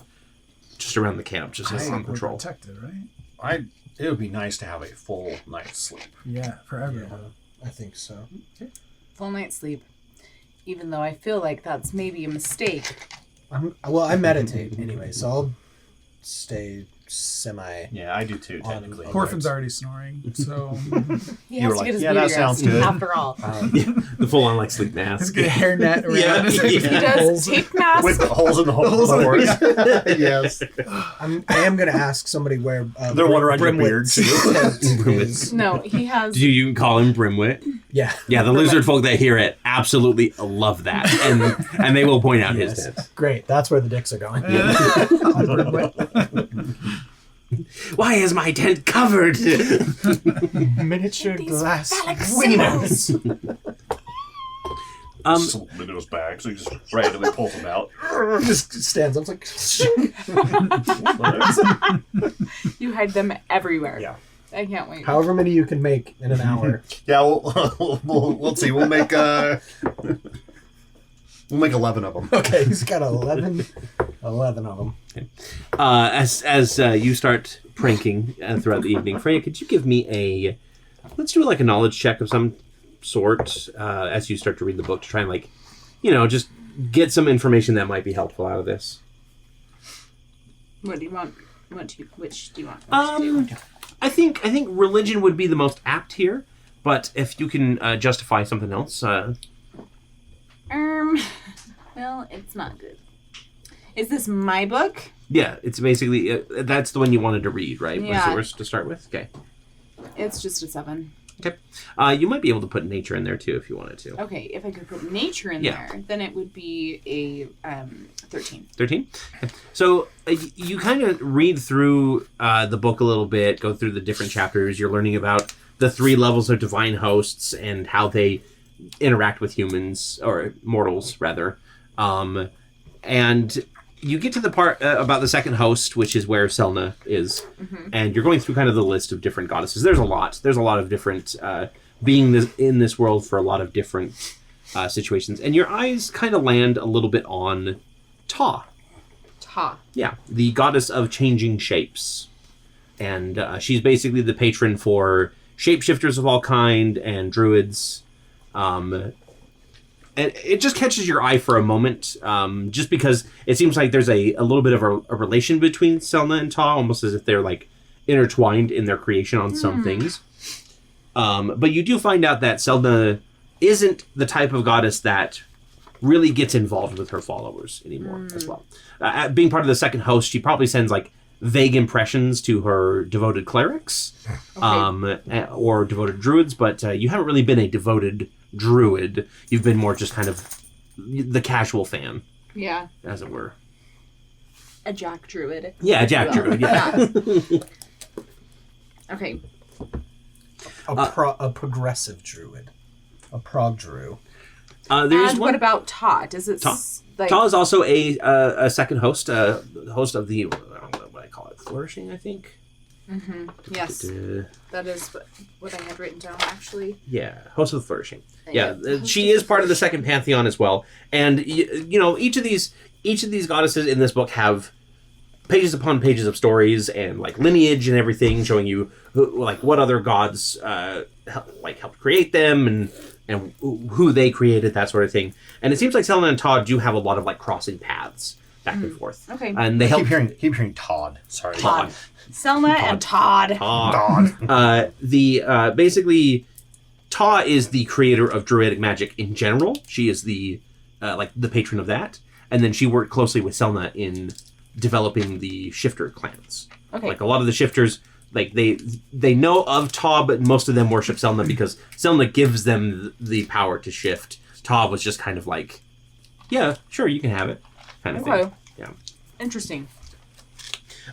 just around the camp, just as on We're patrol. protected, right? It would be nice to have a full night's sleep. Yeah, for everyone. I think so. Full night's sleep. Even though I feel like that's maybe a mistake. I meditate anyway, so I'll stay semi. Yeah, I do too, technically. Corfin's already snoring, so He You has were to like, get his yeah, beauty that sounds rest, good. after all. The full on like sleep he's mask. got a hairnet around Yeah. his He does tape masks. With the holes in the horse. Yes. I am gonna ask somebody where They're wondering your beard, Brimwit's too. tent is. No, he has. Do you call him Brimwit? Yeah. Yeah, the lizard folk that hear it absolutely love that, and they will point out his Yes. tent. Great. That's where the dicks are going. Why is my tent covered? Miniature These glass phallic winners. Slip into his bag, so he just randomly pulls them out. Just stands up like. You hide them everywhere. Yeah. I can't wait. However many you can make in an hour. Yeah, we'll see. We'll make 11 of them. Okay, he's got 11 of them. As you start pranking throughout the evening, Freya, could you give me let's do like a knowledge check of some sort as you start to read the book to try and like, just get some information that might be helpful out of this. What do you want? Which do you want? Which do you I think religion would be the most apt here, but if you can justify something else, well, it's not good. Is this my book? yeah, it's basically that's the one you wanted to read, right? Yeah. Was yours to start with? Okay. It's just a 7. Okay. You might be able to put nature in there too if you wanted to. Okay, if I could put nature in Yeah. there, then it would be a 13. 13? So you kind of read through the book a little bit, go through the different chapters. You're learning about the 3 levels of divine hosts and how they interact with humans, or mortals, rather. And you get to the part about the second host, which is where Selna is. Mm-hmm. And you're going through kind of the list of different goddesses. There's a lot. There's a lot of different being in this world for a lot of different situations. And your eyes kind of land a little bit on Ta. Ta. Yeah, the goddess of changing shapes. And she's basically the patron for shapeshifters of all kind and druids. And it just catches your eye for a moment, just because it seems like there's a little bit of a relation between Selna and Ta, almost as if they're like intertwined in their creation on some things. But you do find out that Selna isn't the type of goddess that really gets involved with her followers anymore as well. Being part of the second host, she probably sends like vague impressions to her devoted clerics or devoted druids, but you haven't really been a devoted druid. You've been more just kind of the casual fan, Yeah. as it were. A jack druid. Yeah, Jack Druid, yeah. Okay. A progressive druid. A prog druid. There's And one. what about Ta? Does it Ta. like Ta is also a second host, host of the, I don't know what I call it, flourishing, I think. Yes, that is what I had written down actually. Yeah, host of the flourishing. Yeah, Host she of is the part of the second pantheon as well. And you know, each of these goddesses in this book have pages upon pages of stories and like lineage and everything, showing you what other gods helped create them and who they created, that sort of thing. And it seems like Selena and Todd do have a lot of like crossing paths back and forth. Okay. And they help Keep hearing Todd. Sorry. Todd. Selma and Todd. Todd. Basically, Ta is the creator of druidic magic in general. She is the patron of that, and then she worked closely with Selna in developing the shifter clans. Okay. Like a lot of the shifters, like they know of Ta, but most of them worship Selna because Selna gives them the power to shift. Ta was just kind of like Yeah, sure, you can have it. Kind of Okay. thing. Yeah. Interesting.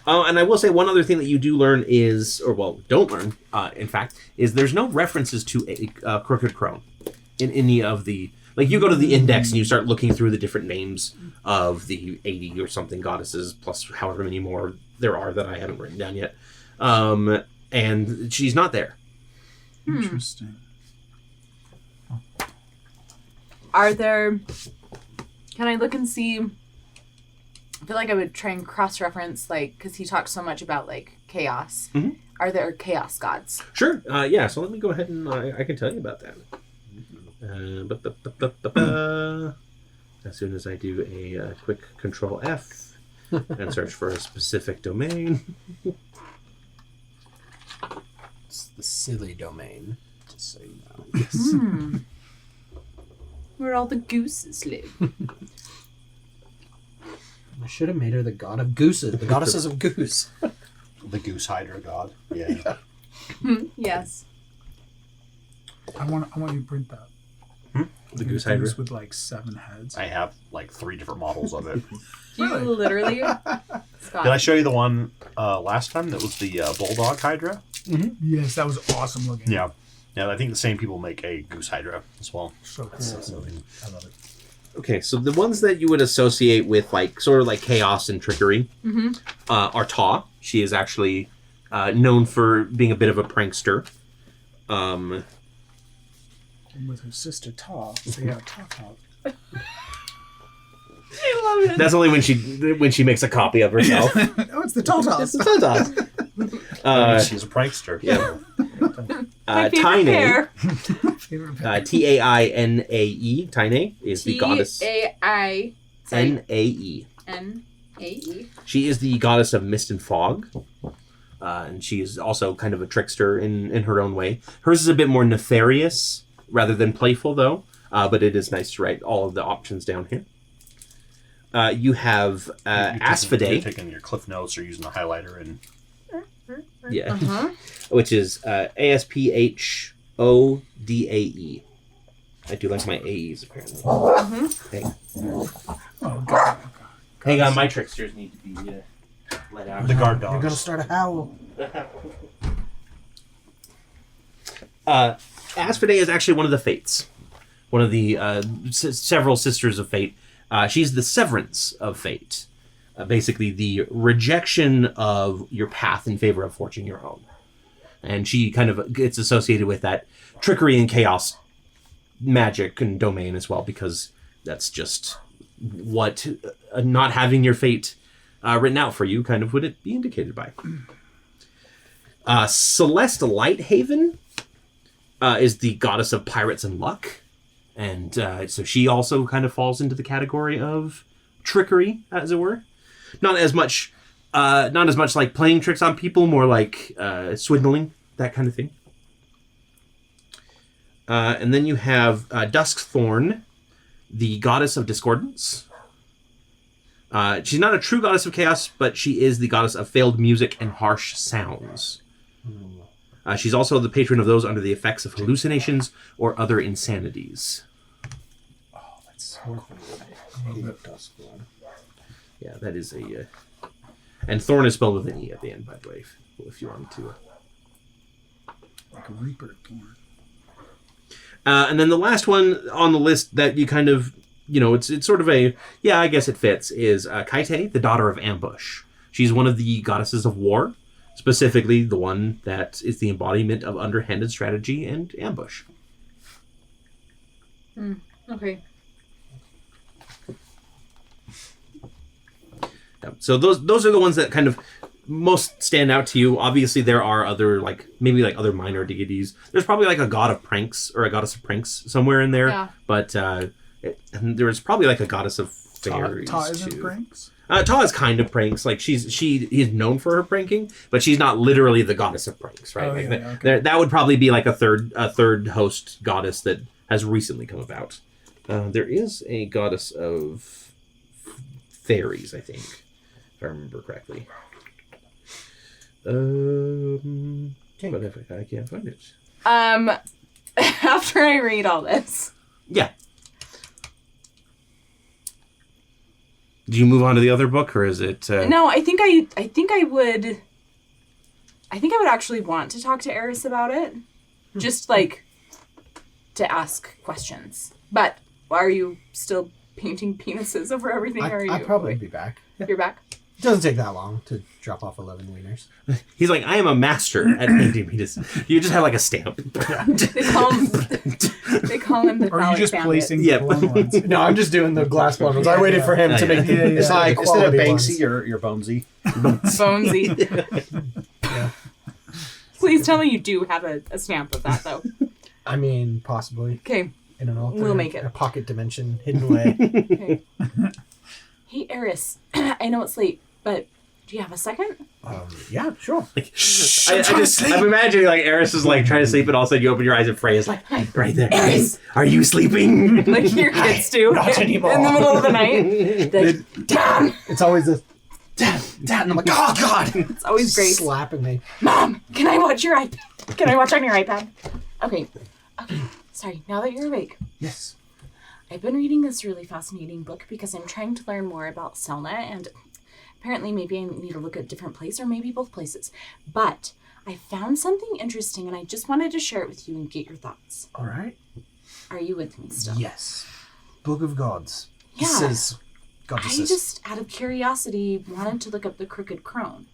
And I will say one other thing that you do learn is, or well, don't learn, in fact, is there's no references to a crooked crone in any of the. Like, you go to the index and you start looking through the different names of the 80 or something goddesses, plus however many more there are that I haven't written down yet. And she's not there. Interesting. Are there... Can I look and see... I feel like I would try and cross-reference, like, because he talks so much about, like, chaos. Mhm. Are there chaos gods? Sure. Yeah, so let me go ahead and I can tell you about that. As soon as I do a quick Control F and search for a specific domain. It's the silly domain, just so you know. Where all the gooses live. I should have made her the god of gooses, the goddesses of goose. The Goose Hydra god. Yeah. Yes. I want you to print that. The Goose Hydra. with like 7 heads. I have like 3 different models of it. You literally... Scott. Did I show you the one last time that was the Bulldog Hydra? Yes, that was awesome looking. Yeah. Yeah, I think the same people make a Goose Hydra as well. So cool. I love it. Okay, so the ones that you would associate with like sort of like chaos and trickery are Ta. She is actually known for being a bit of a prankster. And with her sister Ta, they have Ta Talk. I love it. That's only when she makes a copy of herself. Oh, it's the Tatas. It's the Ta. She's a prankster. Yeah. My favorite Taine, pair. Tainae, Taine is the goddess. Taine. Nae. Nae. She is the goddess of mist and fog. And she is also kind of a trickster in her own way. Hers is a bit more nefarious rather than playful, though. But it is nice to write all of the options down here. You have You're Asphodel. taking your cliff notes or using a highlighter and Yeah. Uh-huh. Which is Asphodae. I do like my AEs, apparently. Hey. Oh, God. Hang on, my tricksters need to be let out. the guard You're dogs. gonna start a howl. Asphodel is actually one of the Fates. One of the several sisters of Fate. She's the severance of Fate. Basically, the rejection of your path in favor of forging your own. And she kind of gets associated with that trickery and chaos magic and domain as well, because that's just what not having your fate written out for you kind of would it be indicated by. Celeste Lighthaven is the goddess of pirates and luck. And so she also kind of falls into the category of trickery, as it were. Not as much like playing tricks on people, more like swindling, that kind of thing. And then you have Duskthorn, the goddess of discordance. She's not a true goddess of chaos, but she is the goddess of failed music and harsh sounds. She's also the patron of those under the effects of hallucinations or other insanities. Oh, that's horrible. Yeah, that is a... and Thorn is spelled with an E at the end, by the way, if you wanted to. Like a Reaper Thorn. And then the last one on the list that you kind of, it's sort of a, yeah, I guess it fits, is Kaite, the daughter of Ambush. She's one of the goddesses of war, specifically the one that is the embodiment of underhanded strategy and ambush. Okay. Yeah, so those are the ones that kind of most stand out to you. Obviously, there are other, maybe other minor deities. There's probably a god of pranks or a goddess of pranks somewhere in there. Yeah. But and there's probably a goddess of fairies Ta isn't too. pranks? Ta is kind of pranks. She is known for her pranking, but she's not literally the goddess of pranks, right? Oh, okay. That would probably be a third host goddess that has recently come about. There is a goddess of fairies, I think, if I remember correctly. But if I can't find it. After I read all this, Yeah. Do you move on to the other book, or is it? No, I think I would actually want to talk to Eris about it, just like to ask questions. But are you still painting penises over everything? Or are you? I'll probably be back. You're back. It doesn't take that long to drop off 11 wieners. He's like, I am a master at painting penis. You just have like a stamp. They call him the Or are you phallic just bandit. placing Yeah. the blown ones? No, I'm just doing the glass bottles. I waited for him to make the It's like, instead of quality Banksy, ones. you're Bonesy. Bonesy. Yeah. Please tell me you do have a stamp of that, though. I mean, possibly. Okay. In an altar. We'll make it. In a pocket dimension hidden away. Okay. Hey, Eris. I know it's late, but do you have a second? Yeah, sure. I'm imagining like Eris is like trying to sleep, and all of a sudden you open your eyes and Frey is like right there. Eris. Are you sleeping? Like your kids do. Not anymore. In the middle of the night. Like, Dad! It's always a Dad, and I'm like, oh God! It's always great. Slapping me. Mom, can I watch your iPad? Can I watch on your iPad? Okay. Sorry, now that you're awake. Yes. I've been reading this really fascinating book because I'm trying to learn more about Selna, and apparently maybe I need to look at a different place or maybe both places. But I found something interesting and I just wanted to share it with you and get your thoughts. All right. Are you with me still? Yes. Book of Gods. Yeah. This is I goddesses. just, out of curiosity, wanted to look up the Crooked Crone.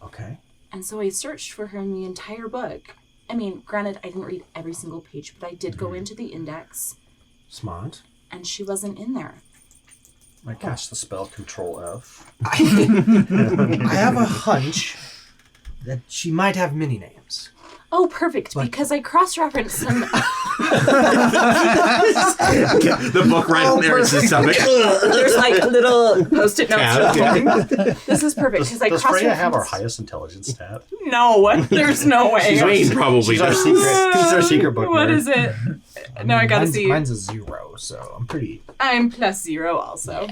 Okay. And so I searched for her in the entire book. I mean, granted, I didn't read every single page, but I did go into the index. Smart. And she wasn't in there. I cast the spell Control F. I have a hunch that she might have mini names. Oh, perfect, because I cross-referenced some... The book right on Eris' stomach. There's like little post-it notes. Yeah. This is perfect, because I Does cross-referenced... Freya have our highest intelligence stat? No, there's no way. Wayne probably She's our does. secret. She's our secret book. What nerd. is it? No, I gotta see. Mine's a 0, so I'm pretty... I'm +0 also.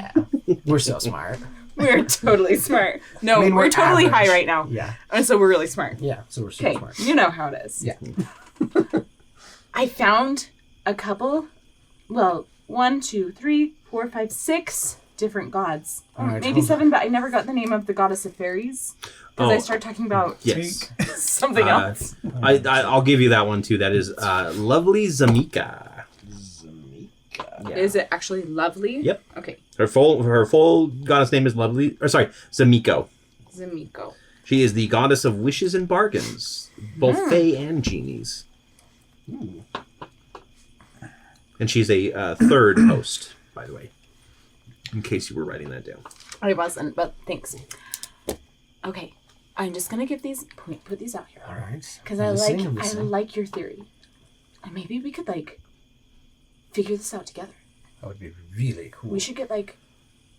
We're so smart. We're totally smart. No, I mean, we're we're totally average. high right now. Yeah. And so we're really smart. Yeah, so we're super Okay, smart. you know how it is. Yeah. I found a couple, well, 1, 2, 3, 4, 5, 6 different gods. All right, Maybe hold 7, but I never got the name of the goddess of fairies. Because I Oh. started talking about Yes. something else. I'll give you that one too. That is lovely Zamika. Yeah. Is it actually lovely? Yep. Okay. Her full goddess name is Lovely. Or sorry, Zamiko. Zamiko. She is the goddess of wishes and bargains, both fae and genies. And she's a third host, by the way, in case you were writing that down. I wasn't, but thanks. Okay. I'm just gonna give these put these out here. All right. Because I like your theory. And maybe we could figure this out together. That would be really cool. We should get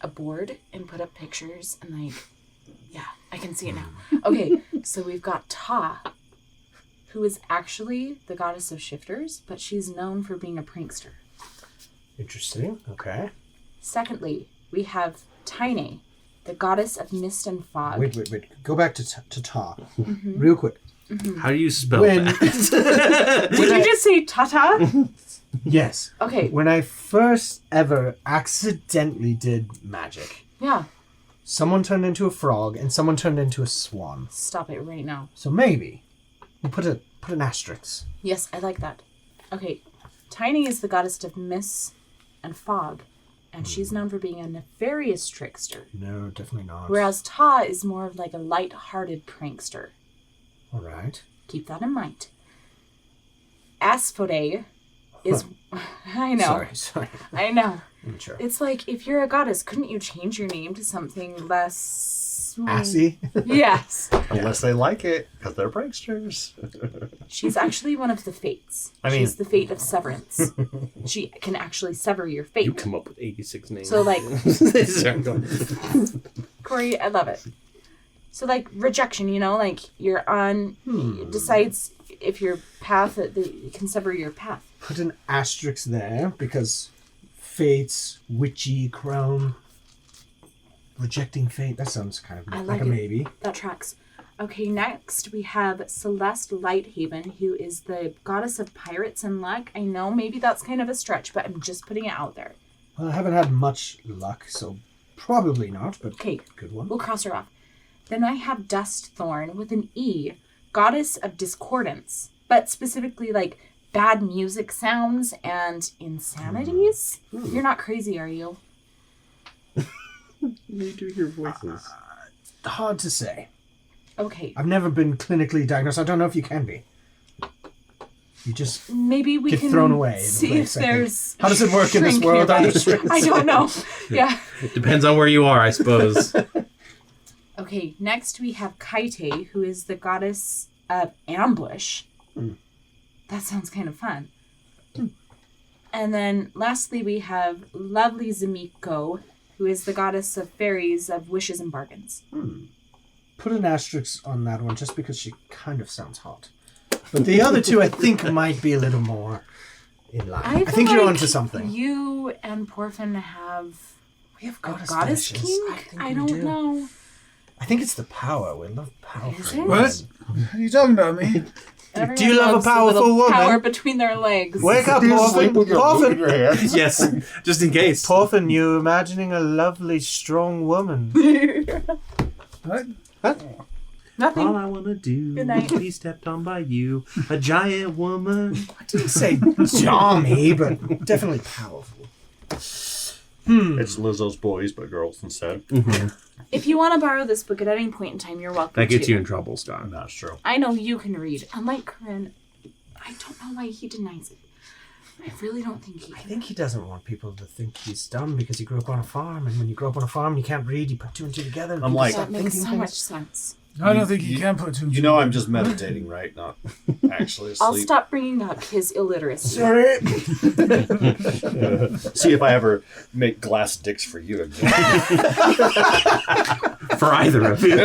a board and put up pictures and yeah, I can see it now. Okay, so we've got Ta, who is actually the goddess of shifters, but she's known for being a prankster. Interesting. Okay. Secondly, we have Taine, the goddess of mist and fog. Wait. Go back to Ta. Real quick. How do you spell When- that? Did you just say Tata? Yes. Okay, When I first ever accidentally did magic, yeah. someone turned into a frog and someone turned into a swan. Stop it right now. So maybe we'll put an asterisk. Yes, I like that. Okay, Taine is the goddess of mist and fog, and she's known for being a nefarious trickster. No, definitely not. Whereas Ta is more of a light-hearted prankster. All right. Keep that in mind. Asphodel is... I know. Sorry. I know. Immature. It's if you're a goddess, couldn't you change your name to something less... Assy. Yes. Unless they like it, because they're pranksters. She's actually one of the fates. I mean- She's the fate of severance. She can actually sever your fate. You come up with 86 names. So, Sorry, go on. Corey, I love it. So, rejection, you're on, decides if your path, you can sever your path. Put an asterisk there because fates, witchy, crone, rejecting fate. That sounds kind of I like like a it. maybe. That tracks. Okay, next we have Celeste Lighthaven, who is the goddess of pirates and luck. I know maybe that's kind of a stretch, but I'm just putting it out there. Well, I haven't had much luck, so Probably not, but Okay, good one. we'll cross her off. Then I have Dustthorn with an E, goddess of discordance, but specifically like bad music sounds and insanities. You're not crazy, are you? You do hear voices. Hard to say. Okay, I've never been clinically diagnosed. I don't know if you can be. You just maybe we get can thrown away. in a see place, if I think. there's. How does it work in this shrink world? nearby. Are there shrinks? I don't know. Yeah. It depends on where you are, I suppose. Okay, next we have Kaite, who is the goddess of ambush. That sounds kind of fun. And then lastly we have lovely Zamiko, who is the goddess of fairies of wishes and bargains. Put an asterisk on that one just because she kind of sounds hot. But the other two I think might be a little more in line. I feel think you're like onto something. You and Porfin have We have a goddess, goddess fetishes. king? I we don't do. know. I think it's the power. We love power. Is it? What? What are you talking about, me? Everyone Do you love a loves powerful little woman? power between their legs. Wake up, Do you sleep with your book in Porfin. your hands? Yes, just in case. Porfin, you're imagining a lovely, strong woman. What? Nothing. All I wanna do Good night. is be stepped on by you, a giant woman. I didn't say charmy, but definitely powerful. It's Lizzo's boys, but girls instead. If you want to borrow this book at any point in time, you're welcome That gets to. you in trouble, Scott. That's true. I know you can read. Unlike Corinne, I don't know why he denies it. I really don't think he I can. think he doesn't want people to think he's dumb because he grew up on a farm, and when you grow up on a farm, you can't read. You put two and two together. And I'm people like- start That makes thinking so things. much sense. I don't think you can put two. You know I'm just meditating, right? Not actually asleep. I'll stop bringing up his illiteracy. Sorry. See if I ever make glass dicks for you again. For either of you.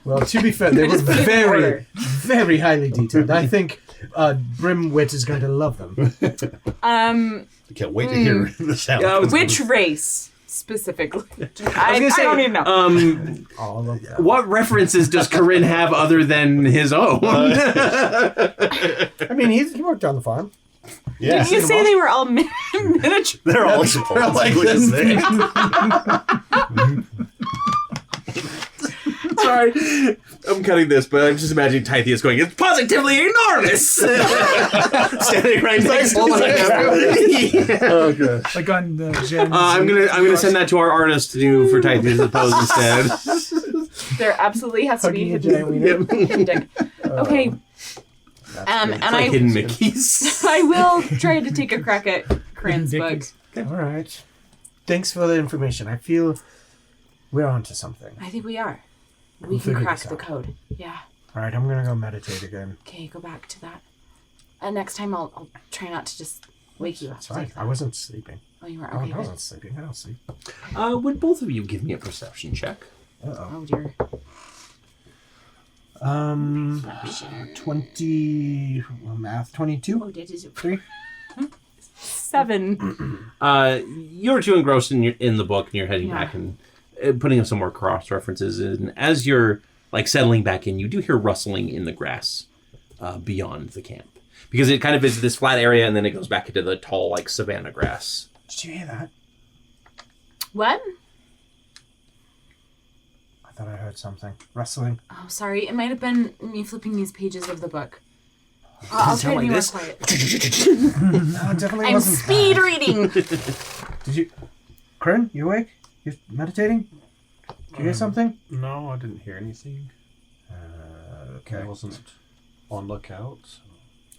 Well, to be fair, they were Just put it in very, order. very highly detailed. I think Brimwit is going to love them. I can't wait to hear the sound. Yeah, I was- Which race specifically? I I don't even know. All of them. What references does Corinne have other than his own? I mean, he worked on the farm. Yeah. Did you say they were all miniature? They're all like this thing. Sorry, I'm cutting this, but I'm just imagining Tithias going, it's positively enormous! Standing right next to him. Oh, God. Like on the Gen I'm gonna send that to our artist to do for Tithias' pose instead. There absolutely has to be Hugging a hidden, giant wiener. hidden dick. Okay, and It's like I hidden Mickeys. I will try to take a crack at Corinne's Dick book. is- All right. Thanks for the information. I feel we're onto something. I think we are. We We'll can figure crack this the out. code. Yeah. All right, I'm going to go meditate again. Okay, go back to that. Next time I'll try not to just wake you up. That's fine. like that. I wasn't sleeping. Oh, you were Oh, okay. I good. wasn't sleeping. I don't sleep. Would both of you give me a perception check? Uh-oh. Oh dear. 20... well, math. 22? Oh, did you? 3? 7. You're too engrossed in the book, and you're heading Yeah. back and putting in some more cross references. And as you're like settling back in, you do hear rustling in the grass beyond the camp, because it kind of is this flat area, and then it goes back into the tall like savanna grass. Did you hear that? What? I thought I heard something. Rustling. Oh, sorry. It might have been me flipping these pages of the book. I'll try to sound be like more this. quiet. No, it definitely I'm wasn't speed that. reading. Did you... Corinne, you awake? You meditating? Did you hear something? No, I didn't hear anything. Okay. I wasn't on lookout. So.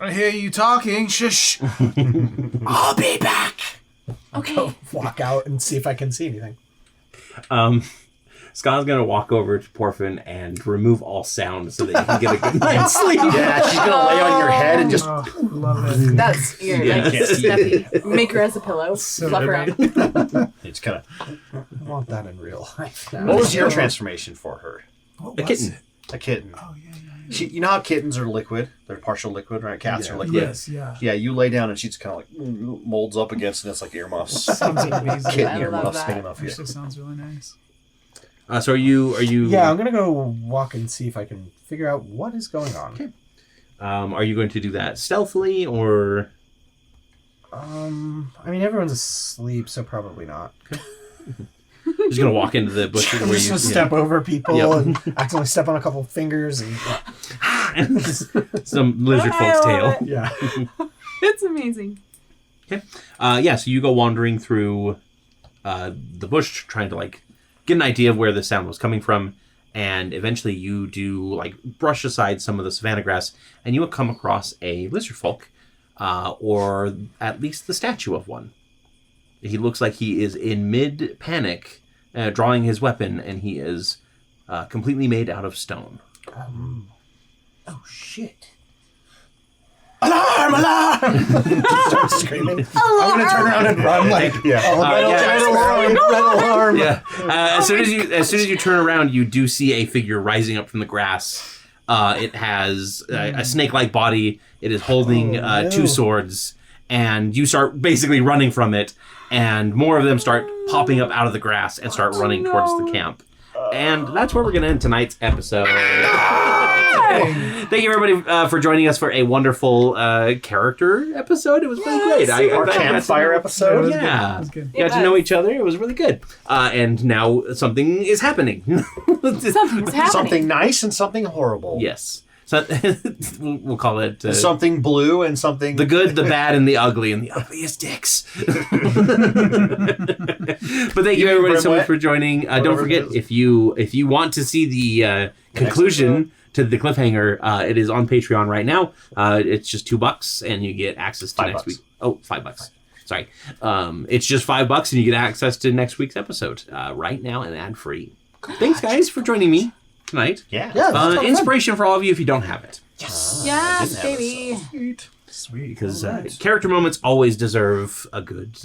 I hear you talking. Shush. I'll be back! Okay. Walk out and see if I can see anything. Scott's gonna walk over to Porfin and remove all sound so that you can get a good night's sleep. Yeah, she's gonna lay on your head and just. Oh, love it. That's your Yeah. like, stuffy. Make her as a pillow. Fluff her out. It's kind of. I want that in real life now. What was your transformation for her? What A was kitten. it? A kitten. Oh yeah, yeah. You know how kittens are liquid? They're partial liquid, right? Cats are liquid. Yes, yeah. Yeah, you lay down and she's kind of like molds up against, and it's like earmuffs. Sounds amazing. Kitten I love earmuffs that. hanging off you. Actually, sounds really nice. So are you? Yeah, I'm gonna go walk and see if I can figure out what is going on. Are you going to do that stealthily or? I mean, everyone's asleep, so probably not. Just gonna walk into the bushes I'm where just you gonna step over people Yep. and accidentally step on a couple of fingers and some lizard folk's tail. yeah. It's amazing. Okay. So you go wandering through the bush, trying to like get an idea of where the sound was coming from, and eventually you do like brush aside some of the savanna grass, and you will come across a lizard folk, or at least the statue of one. He looks like he is in mid panic, drawing his weapon, and he is completely made out of stone. Oh shit! Alarm! Alarm! Start screaming. I'm gonna turn around and run like red alarm. Yeah. As soon as you turn around, you do see a figure rising up from the grass. It has a snake-like body. It is holding two swords, and you start basically running from it. And more of them start popping up out of the grass and start running towards the camp. And that's where we're going to end tonight's episode. Thank you, everybody, for joining us for a wonderful character episode. It was really great. Our campfire episode. Yeah. It was good. You got to know each other. It was really good. And now something is happening. Something's happening. Something nice and something horrible. Yes. So we'll call it... something blue and something... the good, the bad, and the ugly, and the ugliest dicks. But thank you everybody so much for joining. Don't forget, if you want to see the conclusion to the cliffhanger, it is on Patreon right now. It's just $2, and you get access to next week. Oh, $5. Sorry. It's just $5, and you get access to next week's episode right now and ad free. Thanks, guys, for joining me tonight. Yeah. Inspiration for all of you if you don't have it. Yes, baby. Sweet. Because character moments always deserve a good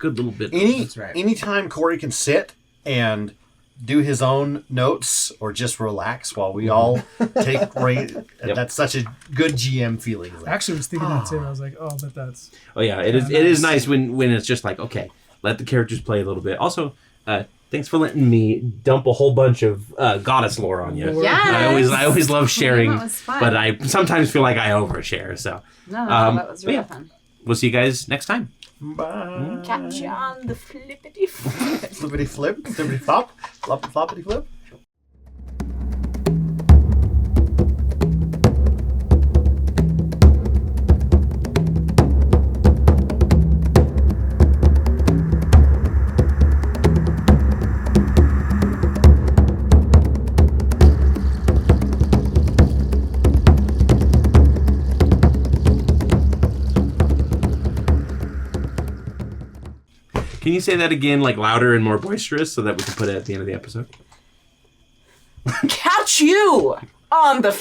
little bit. Anytime Corey can sit and do his own notes or just relax while we all take that's such a good GM feeling. Actually, I was thinking that too. I was like, oh, but that's... Oh yeah, it is nice when it's just like, okay, let the characters play a little bit. Also, thanks for letting me dump a whole bunch of goddess lore on you. Yes. I always love sharing, That was fun. but I sometimes feel like I overshare. So No, that was really yeah. fun. We'll see you guys next time. Bye. Catch you on the flippity flip. Flippity flip, flippity flop, floppity flip. Can you say that again, like louder and more boisterous, so that we can put it at the end of the episode? Catch you on the